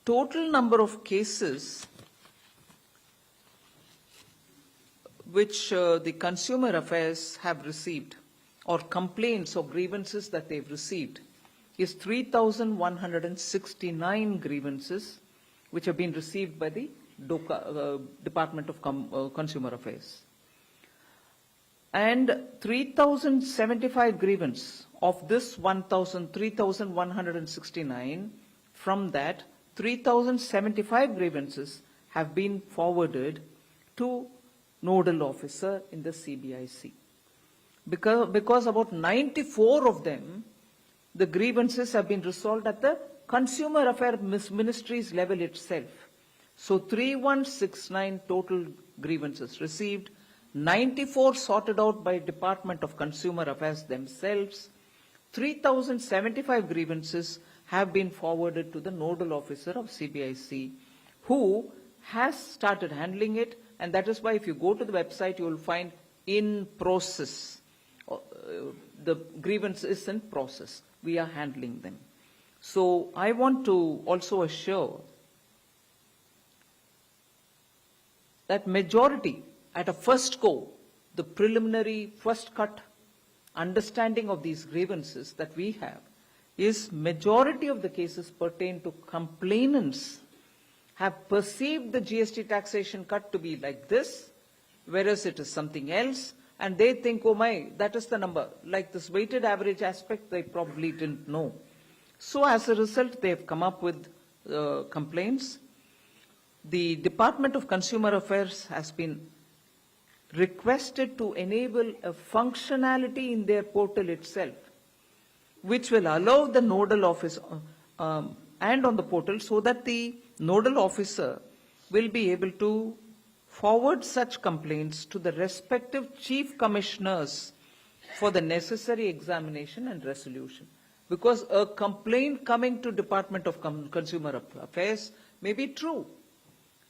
total number of cases which the consumer affairs have received, or complaints or grievances that they've received, is 3,169 grievances which have been received by the Department of Consumer Affairs. And 3,075 grievance of this 3,169, from that 3,075 grievances have been forwarded to nodal officer in the CBIC. Because about 94 of them, the grievances have been resolved at the Consumer Affairs Ministry's level itself. So 3,169 total grievances received, 94 sorted out by Department of Consumer Affairs themselves, 3,075 grievances have been forwarded to the nodal officer of CBIC, who has started handling it, and that is why if you go to the website, you will find in process. The grievance is in process. We are handling them. So I want to also assure that majority at a first go, the preliminary first cut understanding of these grievances that we have is majority of the cases pertain to complainants have perceived the GST taxation cut to be like this, whereas it is something else, and they think, oh my, that is the number. Like this weighted average aspect, they probably didn't know. So as a result, they have come up with complaints. The Department of Consumer Affairs has been requested to enable a functionality in their portal itself, which will allow the nodal office and on the portal so that the nodal officer will be able to forward such complaints to the respective chief commissioners for the necessary examination and resolution. Because a complaint coming to Department of Consumer Affairs may be true,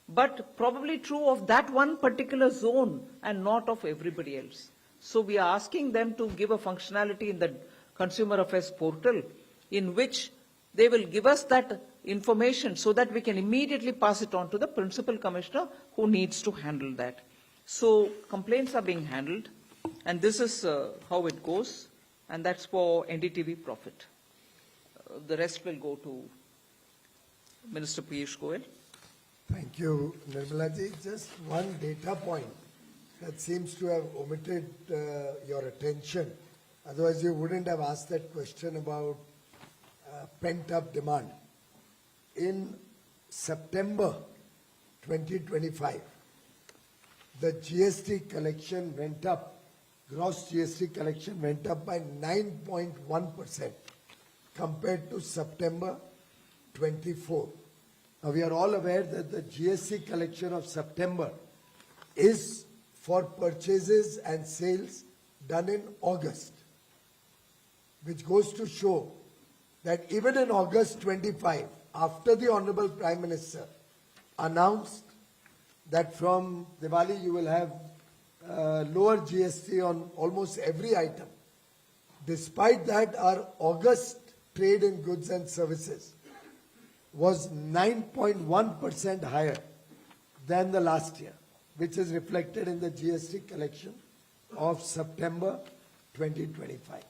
but probably true of that one particular zone and not of everybody else. So we are asking them to give a functionality in the Consumer Affairs portal in which they will give us that information so that we can immediately pass it on to the principal commissioner who needs to handle that. So complaints are being handled, and this is how it goes, and that's for NDTV profit. The rest will go to Minister Piyush Goyal. Thank you, Nirmala ji. Just one data point that seems to have omitted your attention. Otherwise, you wouldn't have asked that question about pent-up demand. In September 2025, the GST collection went up, gross GST collection went up by 9.1% compared to September 24. Now, we are all aware that the GST collection of September is for purchases and sales done in August, which goes to show that even in August 25, after the Honorable Prime Minister announced that from Diwali you will have lower GST on almost every item, despite that our August trade in goods and services was 9.1% higher than the last year, which is reflected in the GST collection of September 2025.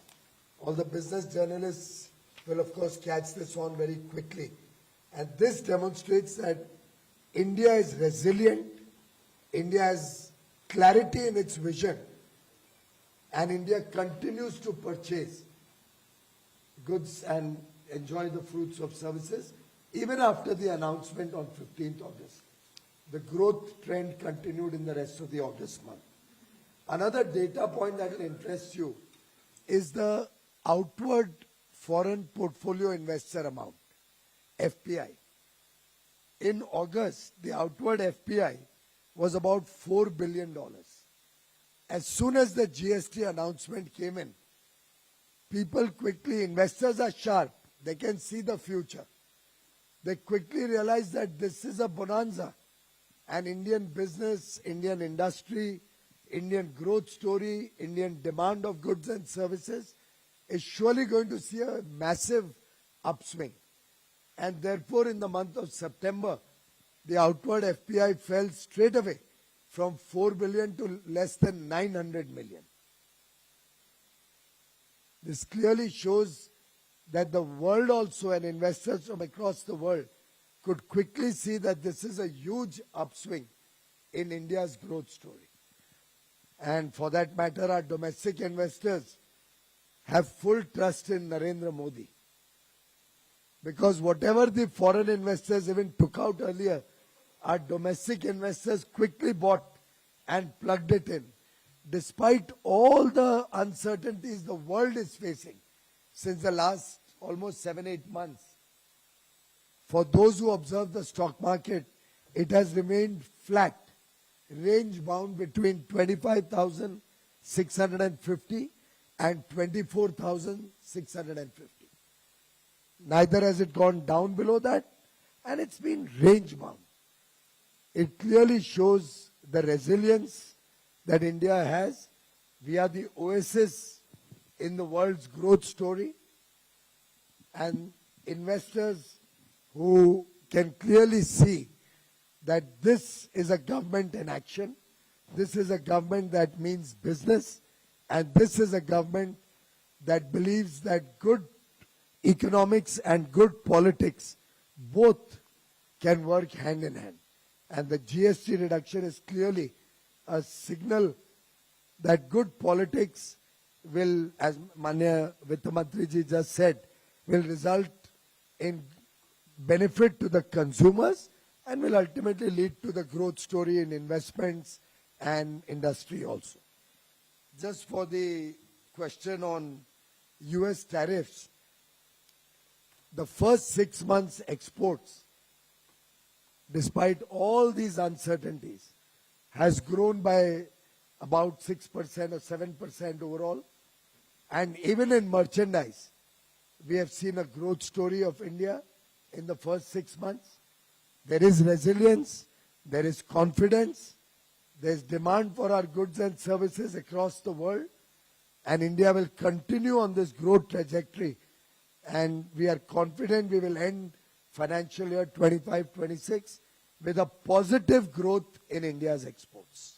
All the business journalists will of course catch this on very quickly. And this demonstrates that India is resilient, India has clarity in its vision, and India continues to purchase goods and enjoy the fruits of services even after the announcement on 15th August. The growth trend continued in the rest of the August month. Another data point that will interest you is the outward foreign portfolio investor amount, FPI. In August, the outward FPI was about $4 billion. As soon as the GST announcement came in, people quickly, investors are sharp, they can see the future. They quickly realized that this is a bonanza, and Indian business, Indian industry, Indian growth story, Indian demand of goods and services is surely going to see a massive upswing. And therefore, in the month of September, the outward FPI fell straight away from 4 billion to less than 900 million. This clearly shows that the world also and investors from across the world could quickly see that this is a huge upswing in India's growth story. And for that matter, our domestic investors have full trust in Narendra Modi. Because whatever the foreign investors even took out earlier, our domestic investors quickly bought and plugged it in. Despite all the uncertainties the world is facing since the last almost 7-8 months, for those who observe the stock market, it has remained flat, range bound between 25,650 and 24,650. Neither has it gone down below that, and it's been range bound. It clearly shows the resilience that India has. We are the oasis in the world's growth story, and investors who can clearly see that this is a government in action, this is a government that means business, and this is a government that believes that good economics and good politics both can work hand in hand. And the GST reduction is clearly a signal that good politics will, as Manya Vittamantri ji just said, will result in benefit to the consumers and will ultimately lead to the growth story in investments and industry also. Just for the question on US tariffs, the first 6 months exports, despite all these uncertainties, has grown by about 6% or 7% overall. And even in merchandise, we have seen a growth story of India in the first 6 months. There is resilience, there is confidence, there is demand for our goods and services across the world, and India will continue on this growth trajectory. And we are confident we will end financial year 25-26 with a positive growth in India's exports.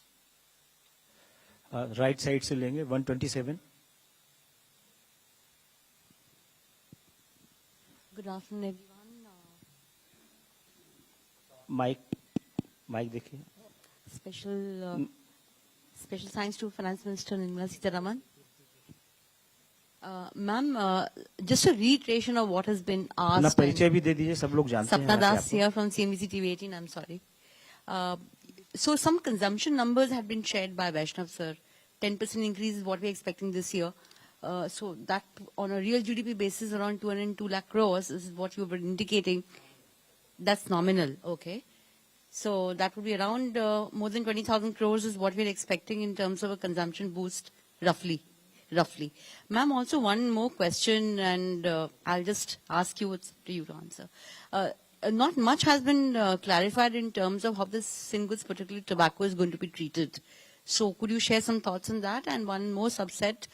Right side से लेंगे 127. Good afternoon, everyone. Mic देखिए. Special thanks to Finance Minister Nirmala Sitharaman. Ma'am, just a reiteration of what has been asked. अपना परिचय भी दे दीजिए, सब लोग जानते हैं. Sapna Das here from CNBC TV 18. I'm sorry. So some consumption numbers have been shared by Vaishnaw sir. 10% increase is what we're expecting this year. So that on a real GDP basis around 202 lakh crores is what you were indicating. That's nominal, okay. So that would be around more than 20,000 crores is what we're expecting in terms of a consumption boost, roughly. Ma'am, also one more question, and I'll just ask you, it's up to you to answer. Not much has been clarified in terms of how this sin goods, particularly tobacco, is going to be treated. So could you share some thoughts on that? And one more subset,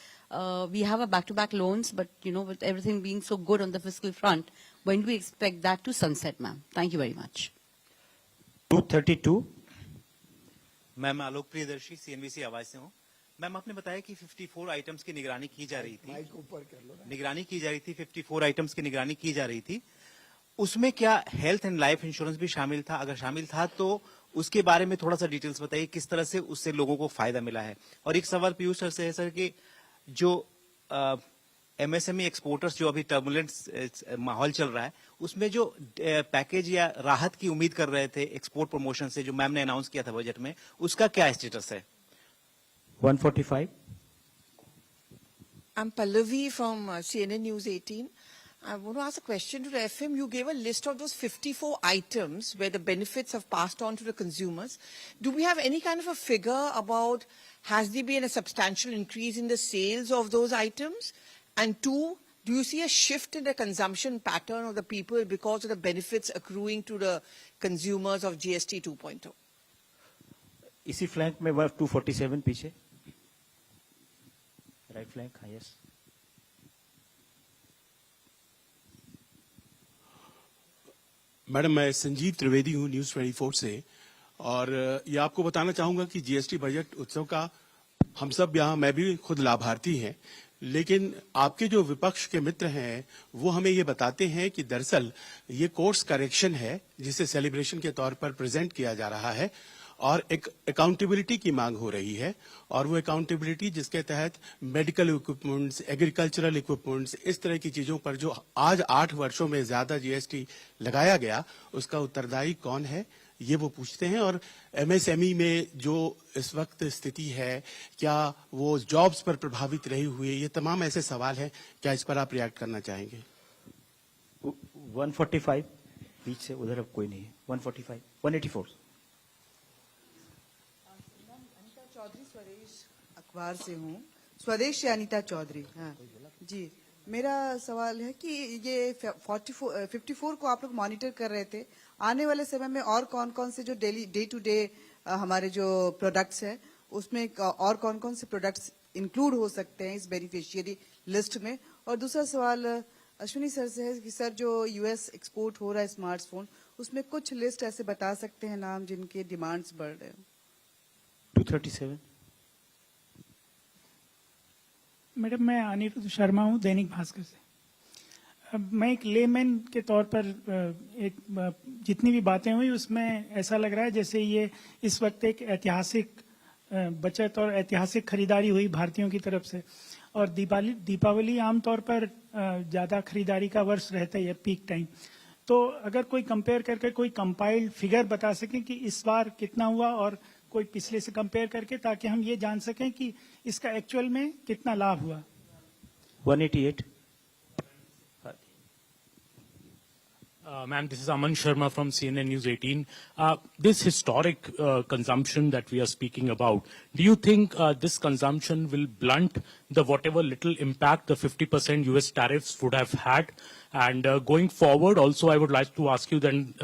we have a back-to-back loans, but with everything being so good on the fiscal front, when do we expect that to sunset, ma'am? Thank you very much. 232. Ma'am Alok Priyadarshi CNBC आवाज से हूँ. Ma'am आपने बताया कि 54 items की निगरानी की जा रही थी. माइक ऊपर कर लो. निगरानी की जा रही थी, 54 आइटम्स की निगरानी की जा रही थी. उसमें क्या हेल्थ एंड लाइफ इंश्योरेंस भी शामिल था? अगर शामिल था तो उसके बारे में थोड़ा सा डिटेल्स बताइए, किस तरह से उससे लोगों को फायदा मिला है. और एक सवाल पीयूष सर से है सर कि जो MSME एक्सपोर्टर्स जो अभी टर्बुलेंट माहौल चल रहा है, उसमें जो पैकेज या राहत की उम्मीद कर रहे थे एक्सपोर्ट प्रमोशन से, जो मैम ने अनाउंस किया था बजट में, उसका क्या स्टेटस है? 145. I'm Pallavi from CNN News 18. I want to ask a question to the FM. You gave a list of those 54 items where the benefits have passed on to the consumers. Do we have any kind of a figure about, has there been a substantial increase in the sales of those items? And two, do you see a shift in the consumption pattern of the people because of the benefits accruing to the consumers of GST 2.0? इसी flank में 247 पीछे. Right flank, हाँ, yes. Madam, मैं संजीव त्रिवेदी हूँ news 24 से, और ये आपको बताना चाहूंगा कि जीएसटी बजट उत्सव का हम सब यहाँ, मैं भी खुद लाभार्थी हैं, लेकिन आपके जो विपक्ष के मित्र हैं वो हमें ये बताते हैं कि दरअसल ये कोर्स करेक्शन है जिसे सेलिब्रेशन के तौर पर प्रेजेंट किया जा रहा है, और एक अकाउंटेबिलिटी की मांग हो रही है, और वो अकाउंटेबिलिटी जिसके तहत मेडिकल इक्विपमेंट्स, एग्रीकल्चरल इक्विपमेंट्स, इस तरह की चीजों पर जो आज 8 वर्षों में ज्यादा जीएसटी लगाया गया, उसका उत्तरदायी कौन है, ये वो पूछते हैं. और MSME में जो इस वक्त स्थिति है, क्या वो जॉब्स पर प्रभावित रही हुई है, ये तमाम ऐसे सवाल हैं. क्या इस पर आप रिएक्ट करना चाहेंगे? 145 पीछे, उधर अब कोई नहीं है. 145, 184. चौधरी स्वदेश अखबार से हूँ. स्वदेश से अनीता चौधरी. हाँ जी, मेरा सवाल है कि ये 54 को आप लोग मॉनिटर कर रहे थे, आने वाले समय में और कौन कौन से जो डे टू डे हमारे जो प्रोडक्ट्स हैं उसमें और कौन कौन से प्रोडक्ट्स इंक्लूड हो सकते हैं इस बेनिफिशियरी लिस्ट में? और दूसरा सवाल अश्विनी सर से है कि सर जो US एक्सपोर्ट हो रहा है स्मार्टफोन, उसमें कुछ लिस्ट ऐसे बता सकते हैं नाम जिनके डिमांड्स बढ़ रहे हो? 237. मैडम, मैं अनिरुद्ध शर्मा हूँ, दैनिक भास्कर से। मैं एक लेमैन के तौर पर जितनी भी बातें हुई उसमें ऐसा लग रहा है जैसे ये इस वक्त एक ऐतिहासिक बचत और ऐतिहासिक खरीदारी हुई भारतीयों की तरफ से। और दीपावली आमतौर पर ज़्यादा खरीदारी का वर्ष रहता है, पीक टाइम। तो अगर कोई कंपेयर करके कोई कंपाइल्ड फिगर बता सकें कि इस बार कितना हुआ और कोई पिछले से कंपेयर करके, ताकि हम ये जान सकें कि इसका एक्चुअल में कितना लाभ हुआ। 188. Ma'am, this is Aman Sharma from CNN News 18. This historic consumption that we are speaking about, do you think this consumption will blunt the whatever little impact the 50% US tariffs would have had? And going forward, also, I would like to ask you then,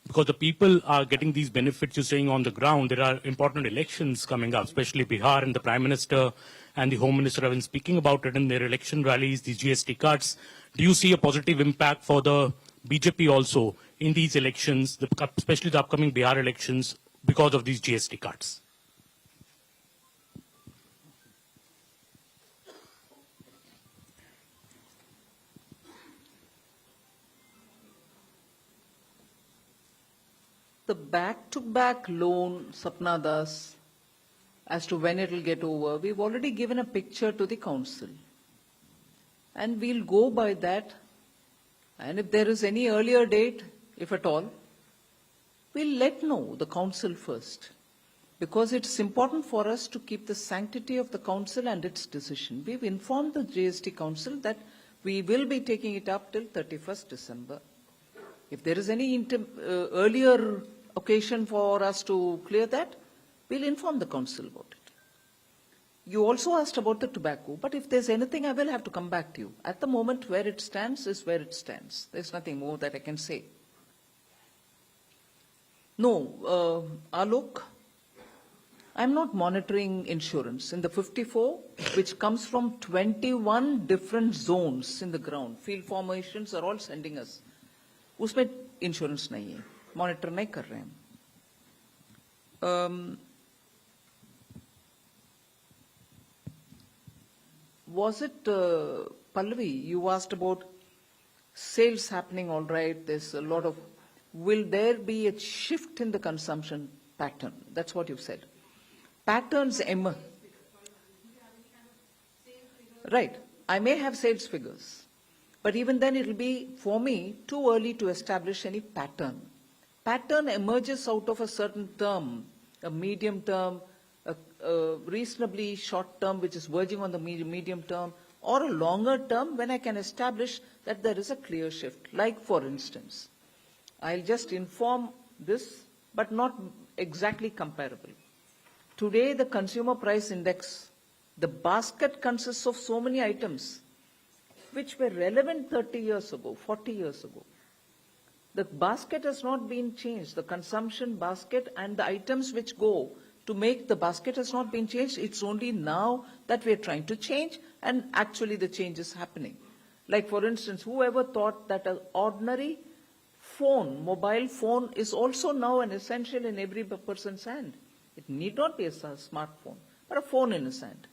because the people are getting these benefits, you're saying on the ground, there are important elections coming up, especially Bihar, and the Prime Minister and the Home Minister have been speaking about it in their election rallies, these GST cuts. Do you see a positive impact for the BJP also in these elections, especially the upcoming Bihar elections, because of these GST cuts? The back-to-back loan, Sapna Das, as to when it will get over, we've already given a picture to the council. And we'll go by that. And if there is any earlier date, if at all, we'll let know the council first. Because it's important for us to keep the sanctity of the council and its decision. We've informed the GST council that we will be taking it up till 31st December. If there is any earlier occasion for us to clear that, we'll inform the council about it. You also asked about the tobacco, but if there's anything, I will have to come back to you. At the moment, where it stands is where it stands. There's nothing more that I can say. No, Alok, I'm not monitoring insurance. In the 54, which comes from 21 different zones in the ground, field formations are all sending us. उसमें insurance नहीं है, monitor नहीं कर रहे हैं. Was it Pallavi? You asked about sales happening, all right. There's a lot of. Will there be a shift in the consumption pattern? That's what you've said. Patterns emerge. Right. I may have sales figures, but even then it will be, for me, too early to establish any pattern. Pattern emerges out of a certain term, a medium term, a reasonably short term which is verging on the medium term, or a longer term when I can establish that there is a clear shift. Like, for instance, I'll just inform this, but not exactly comparable. Today, the consumer price index, the basket consists of so many items which were relevant 30 years ago, 40 years ago. The basket has not been changed. The consumption basket and the items which go to make the basket has not been changed. It's only now that we're trying to change, and actually the change is happening. Like, for instance, whoever thought that an ordinary phone, mobile phone, is also now an essential in every person's hand. It need not be a smartphone, but a phone in his hand.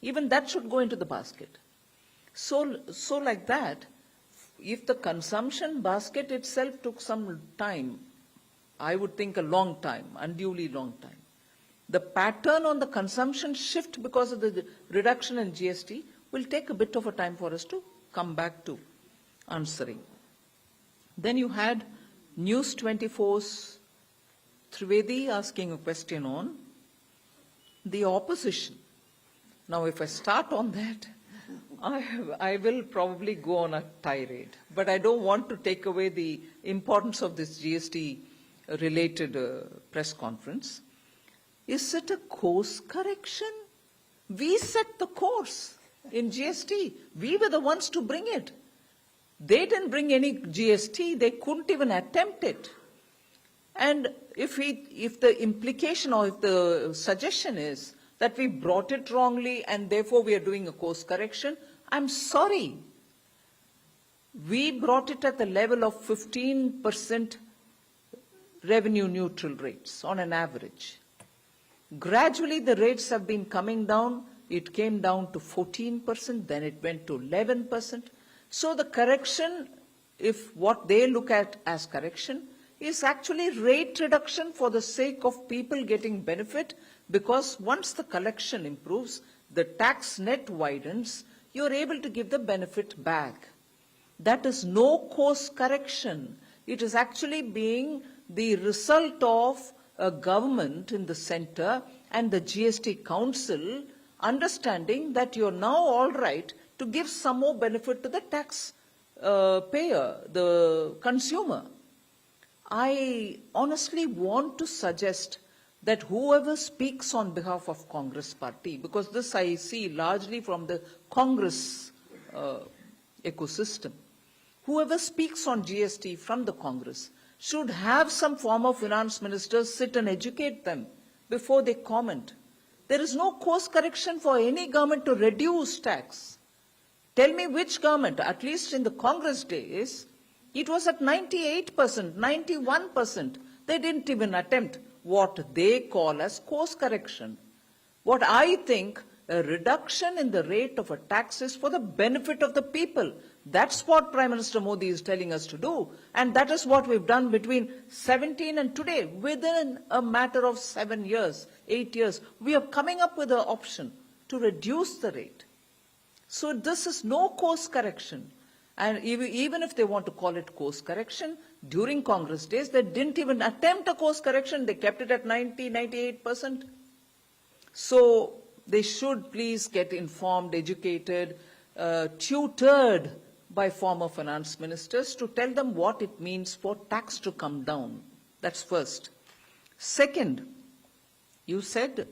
Even that should go into the basket. So like that, if the consumption basket itself took some time, I would think a long time, unduly long time. The pattern on the consumption shift because of the reduction in GST will take a bit of a time for us to come back to answering. Then you had News 24's Trivedi asking a question on the opposition. Now, if I start on that, I will probably go on a tirade. But I don't want to take away the importance of this GST-related press conference. Is it a course correction? We set the course in GST. We were the ones to bring it. They didn't bring any GST. They couldn't even attempt it. And if the implication or if the suggestion is that we brought it wrongly and therefore we are doing a course correction, I'm sorry. We brought it at the level of 15% revenue neutral rates on an average. Gradually, the rates have been coming down it came down to 14%, then it went to 11%. So the correction, if what they look at as correction, is actually rate reduction for the sake of people getting benefit, because once the collection improves, the tax net widens, you're able to give the benefit back. That is no course correction. It is actually being the result of a government in the center and the GST Council understanding that you're now all right to give some more benefit to the tax payer, the consumer. I honestly want to suggest that whoever speaks on behalf of Congress party, because this I see largely from the Congress ecosystem, whoever speaks on GST from the Congress should have some former finance ministers sit and educate them before they comment. There is no course correction for any government to reduce tax. Tell me which government, at least in the Congress days, it was at 98%, 91%. They didn't even attempt what they call as course correction. What I think, a reduction in the rate of a tax is for the benefit of the people. That's what Prime Minister Modi is telling us to do. And that is what we've done between 17 and today. Within a matter of 7 years, 8 years, we are coming up with an option to reduce the rate. So this is no course correction. And even if they want to call it course correction, during Congress days, they didn't even attempt a course correction. They kept it at 90, 98%. So they should please get informed, educated, tutored by former finance ministers to tell them what it means for tax to come down. That's first. Second, you said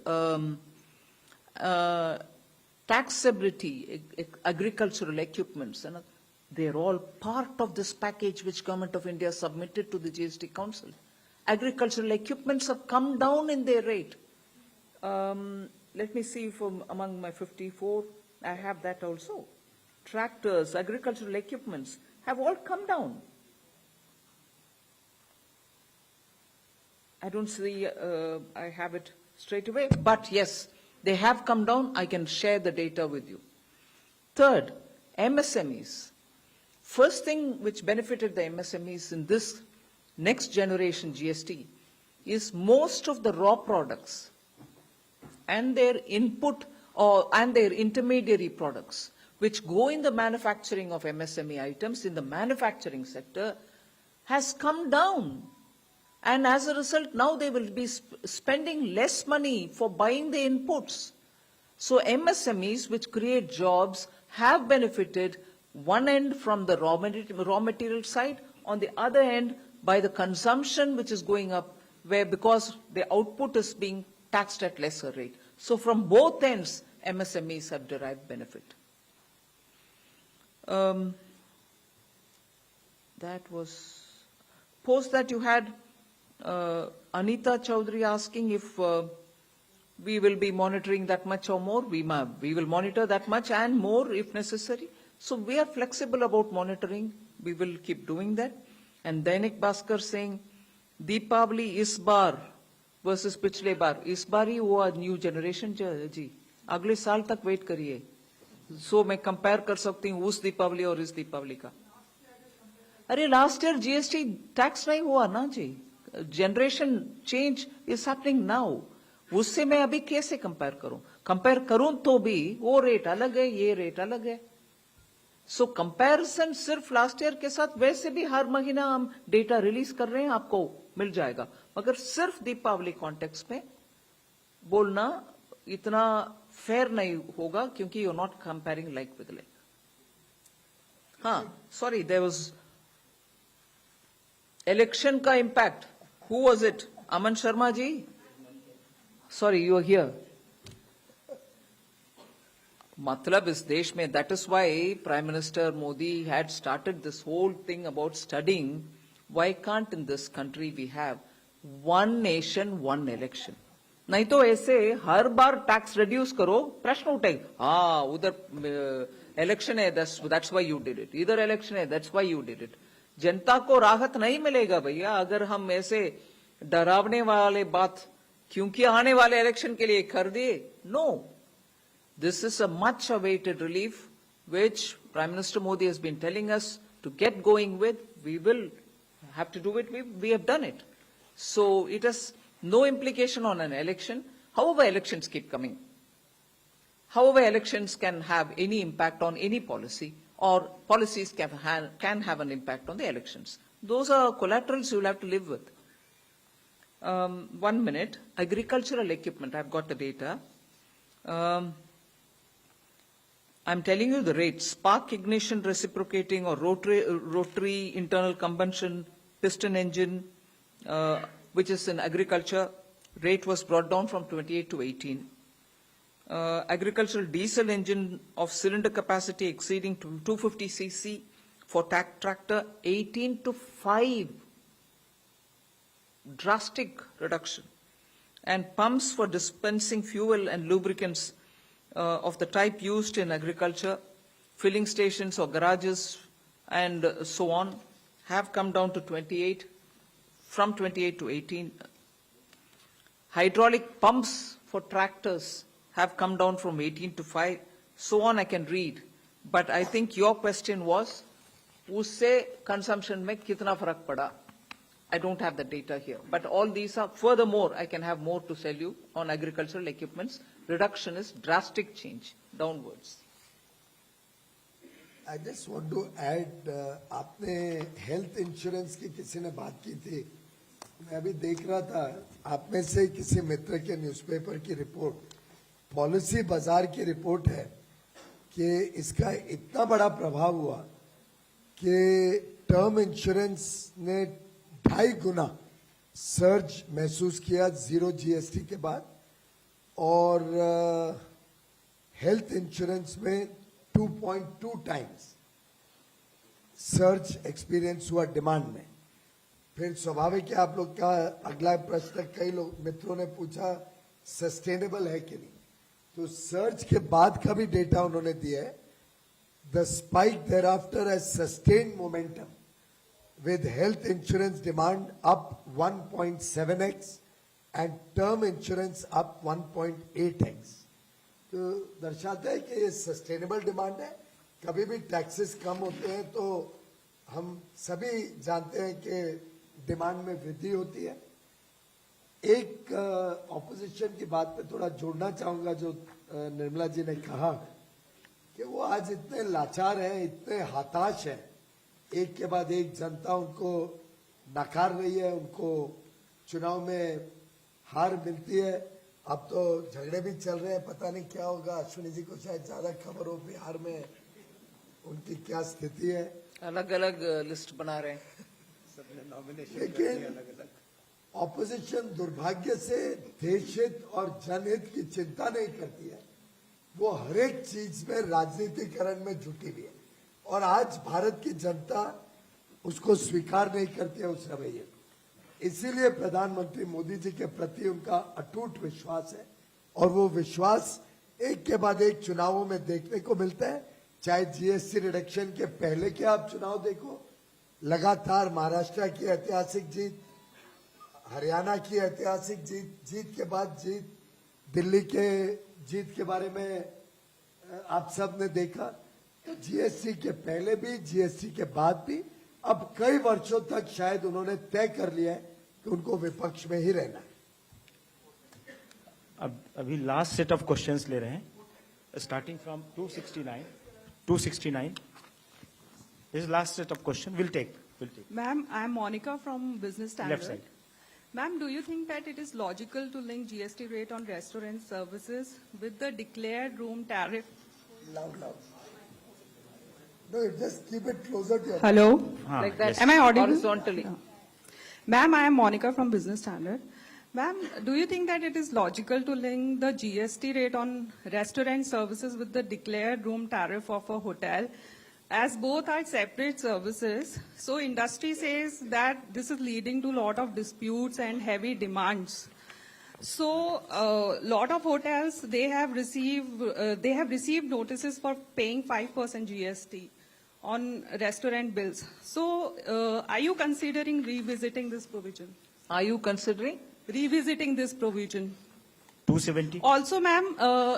taxability, agricultural equipments, and they're all part of this package which Government of India submitted to the GST Council. Agricultural equipments have come down in their rate. Let me see from among my 54, I have that also. Tractors, agricultural equipments have all come down. I don't see, I have it straight away, but yes, they have come down. I can share the data with you. Third, MSMEs. First thing which benefited the MSMEs in this next generation GST is most of the raw products and their input and their intermediary products which go in the manufacturing of MSME items in the manufacturing sector has come down. And as a result, now they will be spending less money for buying the inputs. So MSMEs, which create jobs, have benefited one end from the raw material side, on the other end by the consumption which is going up, where because the output is being taxed at lesser rate. So from both ends, MSMEs have derived benefit. That was, post that you had Anita Chaudhary asking if we will be monitoring that much or more. We will monitor that much and more if necessary. So we are flexible about monitoring. We will keep doing that. And Dainik Bhaskar saying, Deepavali is bar versus पिछले बार इस बार ही हुआ new generation जी अगले साल तक wait करिए सो मैं compare कर सकती हूँ उस दीपावली और इस दीपावली का अरे लास्ट ईयर जीएसटी टैक्स नहीं हुआ ना जी generation change is happening now उससे मैं अभी कैसे कंपेयर करूं तो भी वो रेट अलग है ये रेट अलग है सो कंपैरिजन सिर्फ लास्ट ईयर के साथ वैसे भी हर महीना हम डेटा रिलीज कर रहे हैं आपको मिल जाएगा मगर सिर्फ दीपावली कॉन्टेक्स्ट में बोलना इतना फेयर नहीं होगा क्योंकि you are not comparing like with like हाँ सॉरी देयर वाज इलेक्शन का impact who was it Aman Sharma ji sorry you are here मतलब इस देश में that is why prime minister Modi had started this whole thing about studying why can't in this country we have one nation one election नहीं तो ऐसे हर बार tax reduce करो प्रश्न उठेगा हाँ उधर इलेक्शन है that's why you did it इधर इलेक्शन है that's why you did it जनता को राहत नहीं मिलेगा भैया अगर हम ऐसे डरावने वाले बात क्योंकि आने वाले इलेक्शन के लिए कर दिए no This is a much awaited relief which Prime Minister Modi has been telling us to get going with. We will have to do it. We have done it. So it has no implication on an election. However, elections keep coming. However, elections can have any impact on any policy, or policies can have an impact on the elections. Those are collaterals you will have to live with. 1 minute. Agricultural equipment, I've got the data. I'm telling you the rates. Spark ignition reciprocating or rotary internal combustion piston engine, which is in agriculture, rate was brought down from 28 to 18. Agricultural diesel engine of cylinder capacity exceeding 250 cc for tractor, 18 to 5. Drastic reduction. And pumps for dispensing fuel and lubricants of the type used in agriculture, filling stations or garages and so on have come down to 28, from 28 to 18. Hydraulic pumps for tractors have come down from 18 to 5. So on I can read. But I think your question was, usse consumption mein kitna farak pada? I don't have the data here. But all these are, furthermore, I can have more to tell you on agricultural equipments. Reduction is drastic change, downwards. I just want to add, आपने health insurance की किसी ने बात की थी. मैं अभी देख रहा था, आप में से किसी मित्र के न्यूज़पेपर की रिपोर्ट, पॉलिसी बाजार की रिपोर्ट है कि इसका इतना बड़ा प्रभाव हुआ कि टर्म इंश्योरेंस ने 2.5 गुना सर्ज महसूस किया जीरो जीएसटी के बाद, और हेल्थ इंश्योरेंस में 2.2 टाइम्स सर्ज एक्सपीरियंस हुआ डिमांड में. फिर स्वाभाविक है, आप लोग का अगला प्रश्न कई लोग मित्रों ने पूछा सस्टेनेबल है कि नहीं, तो सर्च के बाद का भी डेटा उन्होंने दिया है. The spike thereafter has sustained momentum with health insurance demand up 1.7x and term insurance up 1.8x. तो दर्शाता है कि ये सस्टेनेबल डिमांड है. कभी भी टैक्सेस कम होते हैं तो हम सभी जानते हैं कि डिमांड में वृद्धि होती है. एक ऑपोजिशन की बात पे थोड़ा जोड़ना चाहूंगा जो निर्मला जी ने कहा कि वो आज इतने लाचार हैं, इतने हताश हैं, एक के बाद एक जनता उनको नकार रही है, उनको चुनाव में हार मिलती है. अब तो झगड़े भी चल रहे हैं, पता नहीं क्या होगा. अश्विनी जी को शायद ज्यादा खबर हो बिहार में उनकी क्या स्थिति है. अलग अलग लिस्ट बना रहे हैं सबने नॉमिनेशन. लेकिन ऑपोजिशन दुर्भाग्य से देश हित और जनहित की चिंता नहीं करती है. वो हर एक चीज में राजनीतिकरण में जुटी हुई है, और आज भारत की जनता उसको स्वीकार नहीं करती है उस रवैये को. इसीलिए प्रधानमंत्री मोदी जी के प्रति उनका अटूट विश्वास है, और वो विश्वास एक के बाद एक चुनावों में देखने को मिलता है. चाहे जीएसटी रिडक्शन के पहले के आप चुनाव देखो, लगातार महाराष्ट्र की ऐतिहासिक जीत, हरियाणा की ऐतिहासिक जीत, जीत के बाद जीत, दिल्ली के जीत के बारे में आप सब ने देखा. तो जीएसटी के पहले भी, जीएसटी के बाद भी, अब कई वर्षों तक शायद उन्होंने तय कर लिया है कि उनको विपक्ष में ही रहना है. अब अभी लास्ट सेट ऑफ क्वेश्चंस ले रहे हैं, starting from 269. This last set of question we'll take. Ma'am, I am Monica from Business Standard. Left side. Ma'am, do you think that it is logical to link GST rate on restaurant services with the declared room tariff? Loud. No, just keep it closer to your Hello? Like that. Yes. Am I audible? Horizontally. Yeah. Ma'am, I am Monica from Business Standard. Ma'am, do you think that it is logical to link the GST rate on restaurant services with the declared room tariff of a hotel, as both are separate services? So industry says that this is leading to a lot of disputes and heavy demands. So a lot of hotels, they have received notices for paying 5% GST on restaurant bills. So are you considering revisiting this provision? Are you considering? Revisiting this provision. 270. Also, ma'am,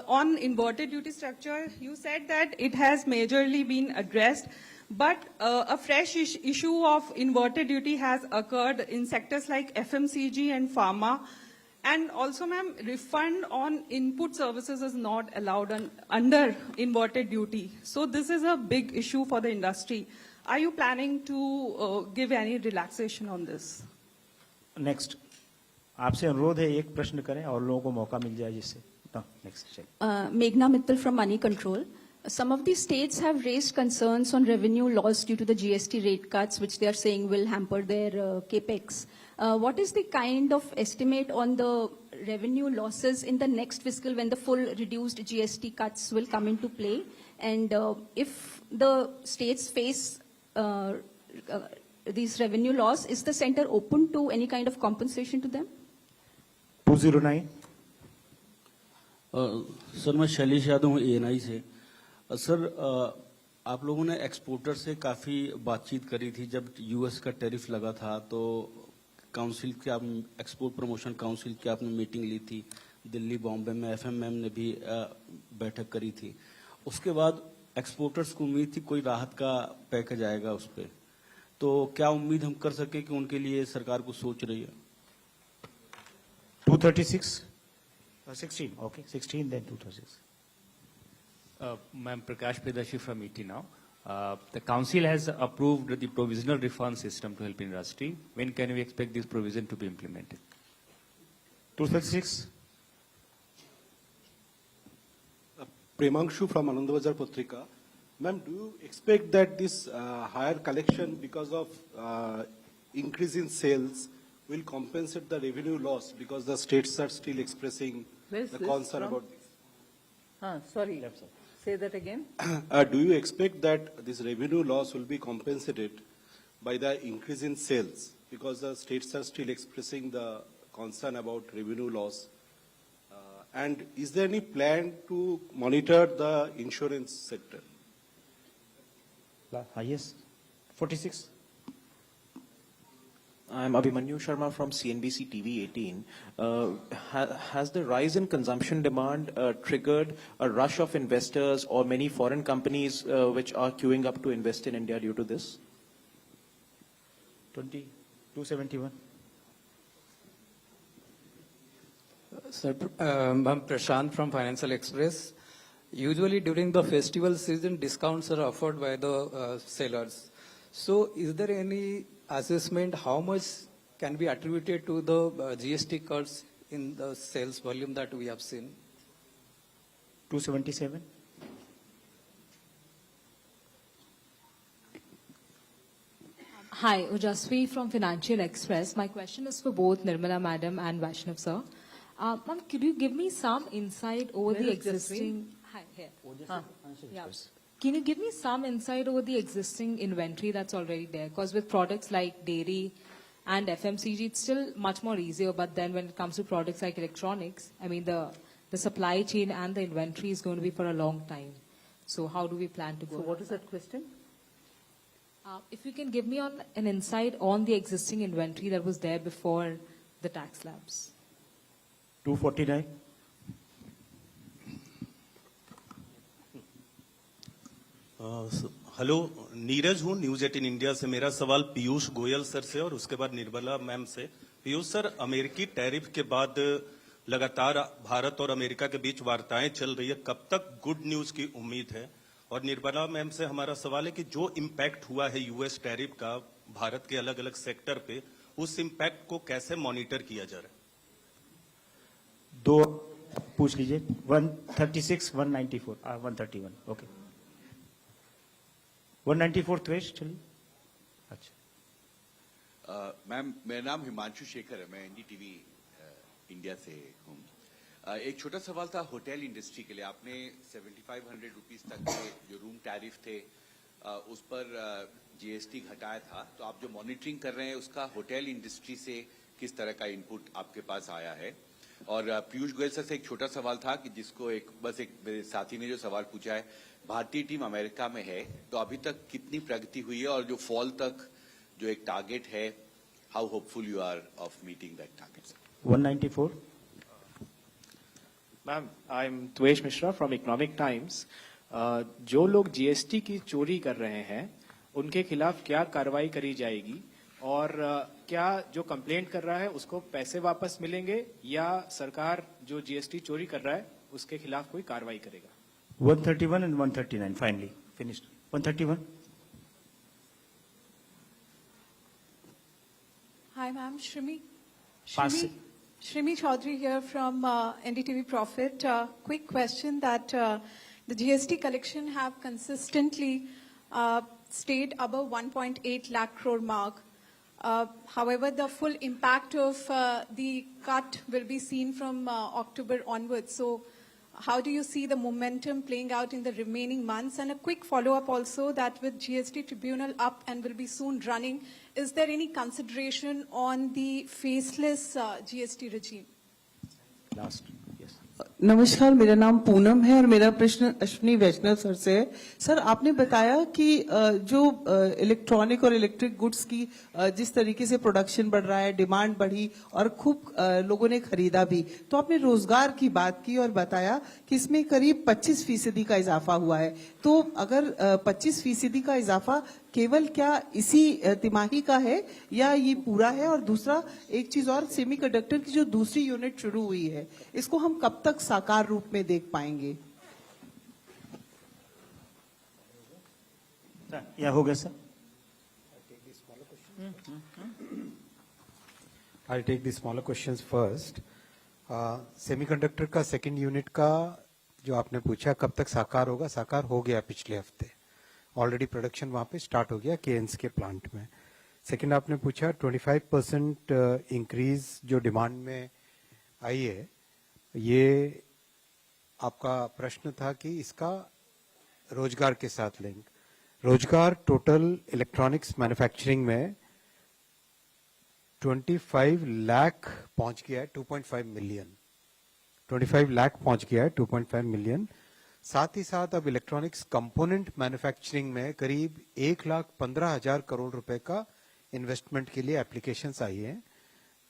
on inverted duty structure, you said that it has majorly been addressed, but a fresh issue of inverted duty has occurred in sectors like FMCG and pharma. And also, ma'am, refund on input services is not allowed under inverted duty. So this is a big issue for the industry. Are you planning to give any relaxation on this? Next आपसे अनुरोध है एक प्रश्न करें और लोगों को मौका मिल जाए जिससे next Meghna Mittal from Money Control. Some of the states have raised concerns on revenue loss due to the GST rate cuts, which they are saying will hamper their capex. What is the kind of estimate on the revenue losses in the next fiscal when the full reduced GST cuts will come into play? And if the states face these revenue loss, is the center open to any kind of compensation to them? 209. Sir मैं शैलेश यादव हूँ ANI से। Sir आप लोगों ने exporter से काफ़ी बातचीत करी थी जब US का टैरिफ लगा था, तो काउंसिल की आप एक्सपोर्ट प्रमोशन काउंसिल की आपने मीटिंग ली थी दिल्ली बॉम्बे में, FMM ने भी बैठक करी थी। उसके बाद एक्सपोर्टर्स को उम्मीद थी कोई राहत का पैकेज आएगा उस पर, तो क्या उम्मीद हम कर सकें कि उनके लिए सरकार को सोच रही है? 236. 16. Okay, 16 then 236. Ma'am, Prakash Pridashi from ET now. The council has approved the provisional refund system to help industry. When can we expect this provision to be implemented? 236. Premanshu from Anandabazar Patrika. Ma'am, do you expect that this higher collection because of increase in sales will compensate the revenue loss because the states are still expressing the concern about this? Sorry, say that again. Do you expect that this revenue loss will be compensated by the increase in sales because the states are still expressing the concern about revenue loss? And is there any plan to monitor the insurance sector? Yes, 46. I'm Abhimanyu Sharma from CNBC TV 18. Has the rise in consumption demand triggered a rush of investors or many foreign companies which are queuing up to invest in India due to this? 271. Sir, I'm Prashant from Financial Express. Usually during the festival season, discounts are offered by the sellers. So is there any assessment how much can be attributed to the GST cuts in the sales volume that we have seen? 277. Hi, Ujasvi from Financial Express. My question is for both Nirmala Madam and Vaishnav Sir. Ma'am, could you give me some insight over the existing... Hi, here. Yeah. Can you give me some insight over the existing inventory that's already there? Because with products like dairy and FMCG, it's still much more easier. But then when it comes to products like electronics, I mean, the supply chain and the inventory is going to be for a long time. So how do we plan to go? So what is that question? If you can give me an insight on the existing inventory that was there before the tax slabs. 249. Hello, Neeraj हूँ news 18 India से। मेरा सवाल Piyush Goyal sir से और उसके बाद Nirmala ma'am से। Piyush sir, अमेरिकी टैरिफ के बाद लगातार भारत और अमेरिका के बीच वार्ताएं चल रही है, कब तक गुड न्यूज की उम्मीद है? और निर्मला मैम से हमारा सवाल है कि जो इम्पैक्ट हुआ है यूएस टैरिफ का भारत के अलग अलग सेक्टर पे, उस इम्पैक्ट को कैसे मॉनिटर किया जा रहा है? दो पूछ लीजिए। 136, 194, 131. ओके, 194 त्वेश, चलिए। अच्छा मैम, मेरा नाम हिमांशु शेखर है, मैं एनडीटीवी इंडिया से हूँ। एक छोटा सवाल था होटल इंडस्ट्री के लिए। आपने 7500 रुपीस तक के जो रूम टैरिफ थे उस पर जीएसटी घटाया था, तो आप जो मॉनिटरिंग कर रहे हैं उसका होटल इंडस्ट्री से किस तरह का इनपुट आपके पास आया है? और पीयूष गोयल सर से एक छोटा सवाल था कि जिसको बस एक मेरे साथी ने जो सवाल पूछा है, भारतीय टीम अमेरिका में है तो अभी तक कितनी प्रगति हुई है और जो फॉल तक जो एक टारगेट है, how hopeful you are of meeting that target? 194. Ma'am I am Tvesh Mishra from Economic Times. जो लोग जीएसटी की चोरी कर रहे हैं उनके खिलाफ क्या कार्रवाई करी जाएगी और क्या जो कंप्लेंट कर रहा है उसको पैसे वापस मिलेंगे या सरकार जो जीएसटी चोरी कर रहा है उसके खिलाफ कोई कार्रवाई करेगा? 131 and 139 finally finished. 131. Hi, ma'am. Shrimi Pass it. Chaudhary here from NDTV Profit. Quick question that the GST collection have consistently stayed above 1.8 lakh crore mark. However, the full impact of the cut will be seen from October onwards. So, how do you see the momentum playing out in the remaining months? And a quick follow-up also that with GST Tribunal up and will be soon running, is there any consideration on the faceless GST regime? Last. Yes. नमस्कार, मेरा नाम पूनम है और मेरा प्रश्न अश्विनी वैष्णव sir से है। Sir, आपने बताया कि जो इलेक्ट्रॉनिक और इलेक्ट्रिक गुड्स की जिस तरीके से प्रोडक्शन बढ़ रहा है, डिमांड बढ़ी और खूब लोगों ने खरीदा भी, तो आपने रोजगार की बात की और बताया कि इसमें करीब 25% का इजाफा हुआ है। तो अगर 25% का इजाफा केवल क्या इसी तिमाही का है या ये पूरा है? और दूसरा एक चीज और, सेमीकंडक्टर की जो दूसरी यूनिट शुरू हुई है, इसको हम कब तक साकार रूप में देख पाएंगे? या हो गया sir? I'll take the smaller questions first. Semiconductor का सेकंड यूनिट का जो आपने पूछा कब तक साकार होगा, साकार हो गया पिछले हफ्ते। ऑलरेडी प्रोडक्शन वहां पे स्टार्ट हो गया केएनस के प्लांट में। सेकंड आपने पूछा 25% इंक्रीज जो डिमांड में आई है, ये आपका प्रश्न था कि इसका रोजगार के साथ लिंक। रोजगार टोटल इलेक्ट्रॉनिक्स मैन्युफैक्चरिंग में 25 लाख पहुंच गया है, 2.5 मिलियन। 25 लाख पहुंच गया है, 2.5 मिलियन। साथ ही साथ अब इलेक्ट्रॉनिक्स कंपोनेंट मैन्युफैक्चरिंग में करीब 1,15,000 करोड़ रुपए का इन्वेस्टमेंट के लिए एप्लीकेशंस आई हैं,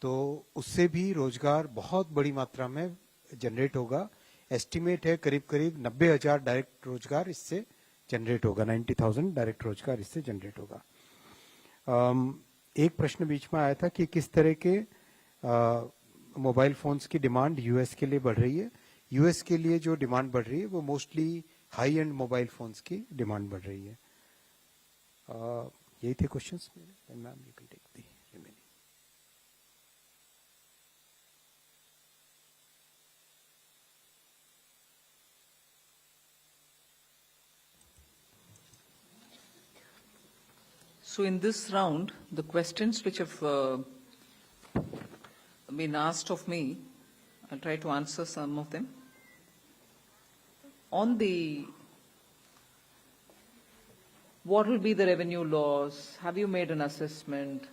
तो उससे भी रोजगार बहुत बड़ी मात्रा में जनरेट होगा। एस्टिमेट है करीब करीब 90,000 डायरेक्ट रोजगार इससे जनरेट होगा, 90,000 डायरेक्ट रोजगार इससे जनरेट होगा। एक प्रश्न बीच में आया था कि किस तरह के मोबाइल फोन्स की डिमांड यूएस के लिए बढ़ रही है। यूएस के लिए जो डिमांड बढ़ रही है वो mostly high and mobile phones की डिमांड बढ़ रही है। यही थे क्वेश्चंस मेरे। Ma'am you can take the remaining. So in this round, the questions which have been asked of me, I'll try to answer some of them. On the what will be the revenue loss? Have you made an assessment?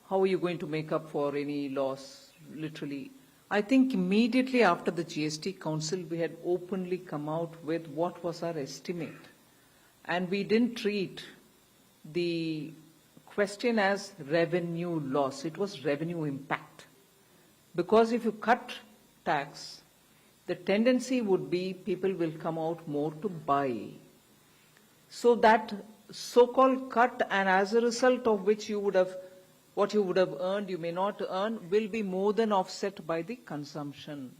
How are you going to make up for any loss? Literally, I think immediately after the GST Council, we had openly come out with what was our estimate. And we didn't treat the question as revenue loss. It was revenue impact. Because if you cut tax, the tendency would be people will come out more to buy. So that so-called cut, and as a result of which you would have, what you would have earned, you may not earn, will be more than offset by the consumption.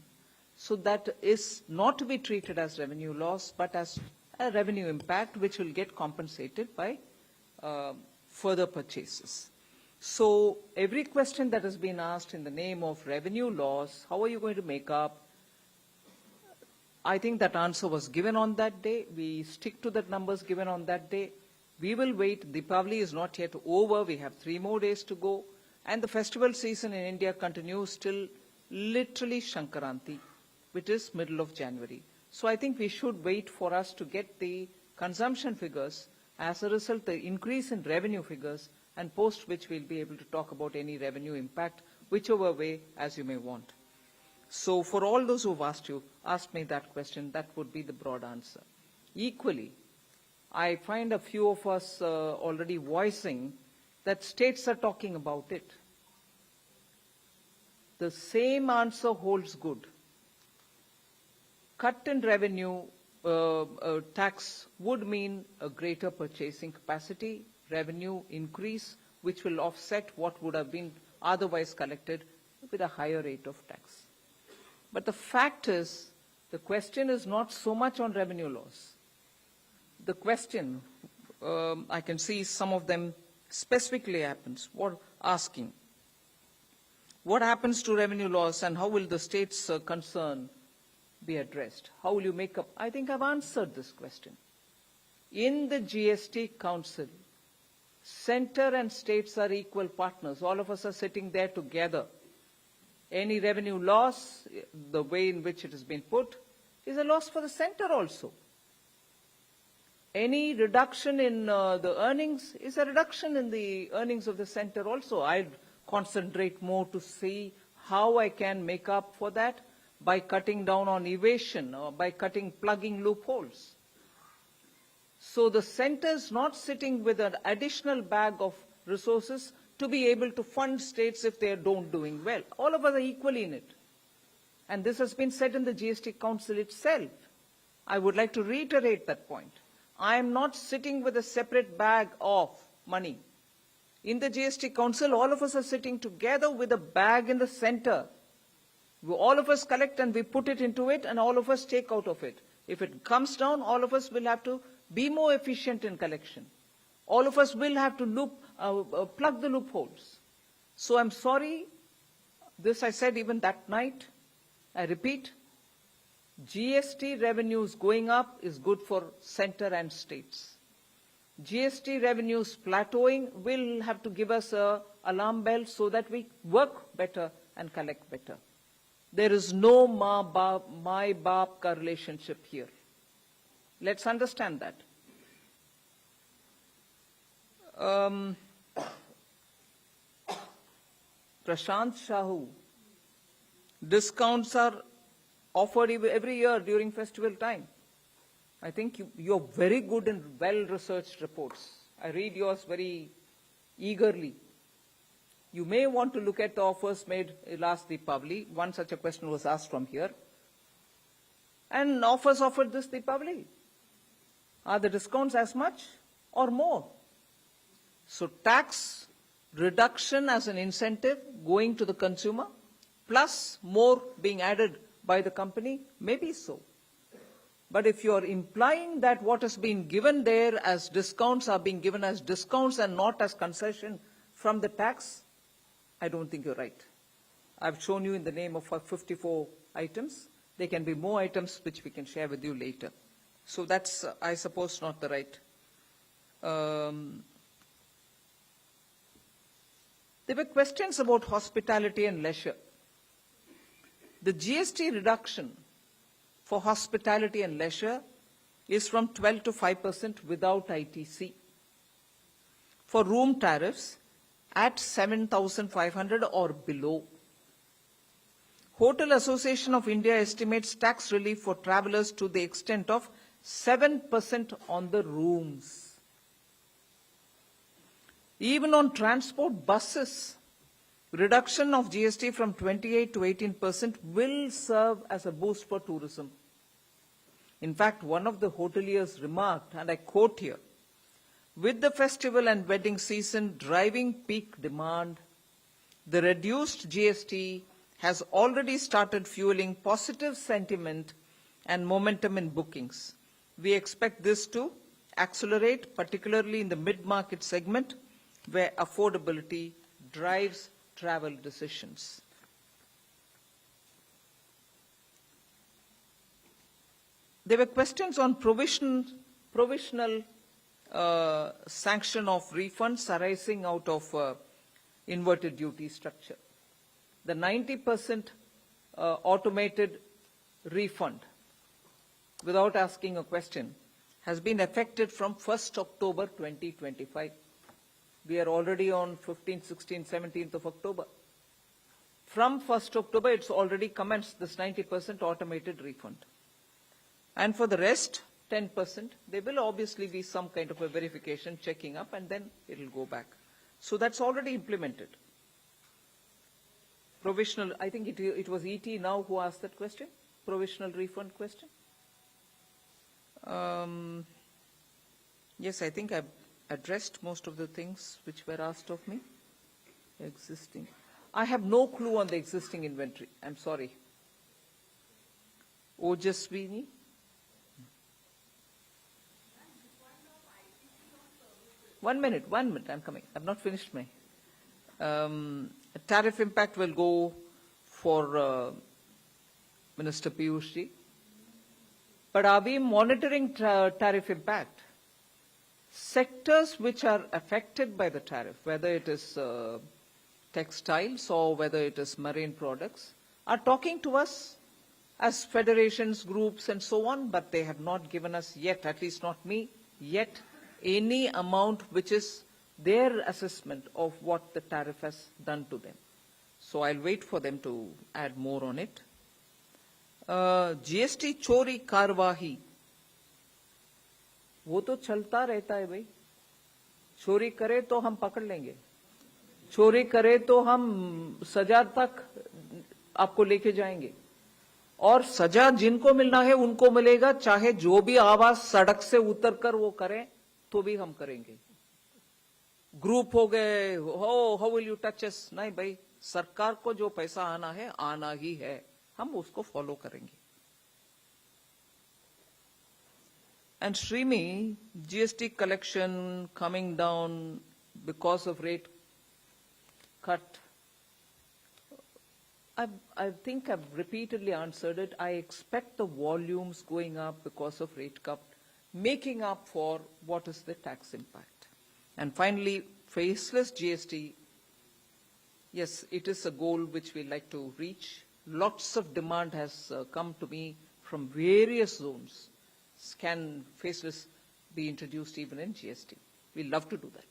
So that is not to be treated as revenue loss, but as a revenue impact, which will get compensated by further purchases. So every question that has been asked in the name of revenue loss, how are you going to make up? I think that answer was given on that day. We stick to the numbers given on that day. We will wait. Deepavali is not yet over. We have 3 more days to go. And the festival season in India continues till literally Shankaranti, which is middle of January. So I think we should wait for us to get the consumption figures. As a result, the increase in revenue figures, and post which we'll be able to talk about any revenue impact, whichever way as you may want. So for all those who've asked me that question, that would be the broad answer. Equally, I find a few of us already voicing that states are talking about it. The same answer holds good. cut in revenue tax would mean a greater purchasing capacity, revenue increase, which will offset what would have been otherwise collected with a higher rate of tax. But the fact is, the question is not so much on revenue loss. The question, I can see some of them specifically asking, what happens to revenue loss and how will the state's concern be addressed? How will you make up? I think I've answered this question. In the GST Council, center and states are equal partners. All of us are sitting there together. Any revenue loss, the way in which it has been put, is a loss for the center also. Any reduction in the earnings is a reduction in the earnings of the center also. I'd concentrate more to see how I can make up for that by cutting down on evasion or by plugging loopholes. So the center is not sitting with an additional bag of resources to be able to fund states if they don't doing well. All of us are equally in it. And this has been said in the GST Council itself. I would like to reiterate that point. I am not sitting with a separate bag of money. In the GST Council, all of us are sitting together with a bag in the center. All of us collect and we put it into it, and all of us take out of it. If it comes down, all of us will have to be more efficient in collection. All of us will have to plug the loopholes. So I'm sorry, this I said even that night. I repeat, GST revenues going up is good for center and states. GST revenues plateauing will have to give us an alarm bell so that we work better and collect better. There is no my-baap ka relationship here. Let's understand that. Prashant Shahu, discounts are offered every year during festival time. I think you're very good in well-researched reports. I read yours very eagerly. You may want to look at the offers made last Deepavali. One such a question was asked from here. And offers offered this Deepavali. Are the discounts as much or more? So tax reduction as an incentive going to the consumer, plus more being added by the company, maybe so. But if you're implying that what has been given there as discounts are being given as discounts and not as concession from the tax, I don't think you're right. I've shown you in the name of 54 items. There can be more items which we can share with you later. So that's, I suppose, not the right. There were questions about hospitality and leisure. The GST reduction for hospitality and leisure is from 12 to 5% without ITC. For room tariffs at 7,500 or below. Hotel Association of India estimates tax relief for travelers to the extent of 7% on the rooms. Even on transport buses, reduction of GST from 28 to 18% will serve as a boost for tourism. In fact, one of the hoteliers remarked, and I quote here, with the festival and wedding season driving peak demand, the reduced GST has already started fueling positive sentiment and momentum in bookings. We expect this to accelerate, particularly in the mid-market segment, where affordability drives travel decisions. There were questions on provisional sanction of refunds arising out of inverted duty structure. The 90% automated refund, without asking a question, has been effected from 1st October 2025. We are already on 15th, 16th, 17th of October. From 1st October, it's already commenced this 90% automated refund. And for the rest, 10%, there will obviously be some kind of a verification, checking up, and then it will go back. So that's already implemented. Provisional, I think it was ET now who asked that question. provisional refund question? Yes, I think I've addressed most of the things which were asked of me. Existing. I have no clue on the existing inventory. I'm sorry. Ojaswini? One minute, I'm coming. I've not finished my. Tariff impact will go for Minister Piyush Ji. But are we monitoring tariff impact? Sectors which are affected by the tariff, whether it is textiles or whether it is marine products, are talking to us as federations, groups and so on, but they have not given us yet, at least not me, yet any amount which is their assessment of what the tariff has done to them. So I'll wait for them to add more on it. GST चोरी कार्यवाही वो तो चलता रहता है भाई. चोरी करे तो हम पकड़ लेंगे, चोरी करे तो हम सजा तक आपको लेके जाएंगे, और सजा जिनको मिलना है उनको मिलेगा, चाहे जो भी आवाज सड़क से उतरकर वो करें तो भी हम करेंगे. ग्रुप हो गए, हाउ विल यू टच अस? नहीं भाई, सरकार को जो पैसा आना है आना ही है, हम उसको फॉलो करेंगे. And Shrimi, GST collection coming down because of rate cut. I think I've repeatedly answered it. I expect the volumes going up because of rate cut, making up for what is the tax impact. And finally, faceless GST. Yes, it is a goal which we like to reach. Lots of demand has come to me from various zones. Can faceless be introduced even in GST? We love to do that.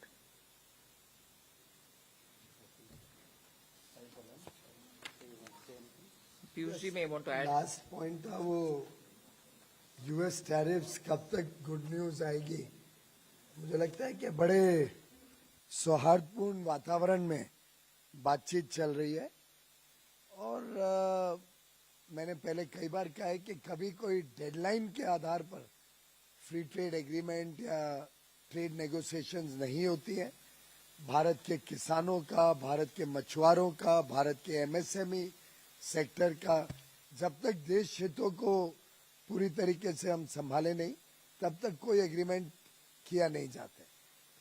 Piyush ji may want to add. Last point था वो US tariffs कब तक good news आएगी? मुझे लगता है कि बड़े सौहार्दपूर्ण वातावरण में बातचीत चल रही है, और मैंने पहले कई बार कहा है कि कभी कोई डेडलाइन के आधार पर फ्री ट्रेड एग्रीमेंट या ट्रेड नेगोशिएशंस नहीं होती है. भारत के किसानों का, भारत के मछुआरों का, भारत के एमएसएमई सेक्टर का, जब तक देश हितों को पूरी तरीके से हम संभाले नहीं, तब तक कोई एग्रीमेंट किया नहीं जाता.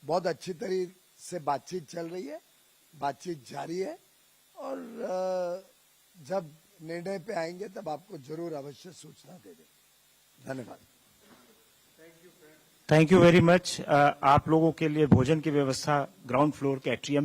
बहुत अच्छी तरीके से बातचीत चल रही है, बातचीत जारी है, और जब निर्णय पे आएंगे तब आपको जरूर अवश्य सूचना दे देंगे. धन्यवाद. Thank you very much. आप लोगों के लिए भोजन की व्यवस्था ग्राउंड फ्लोर के एट्रियम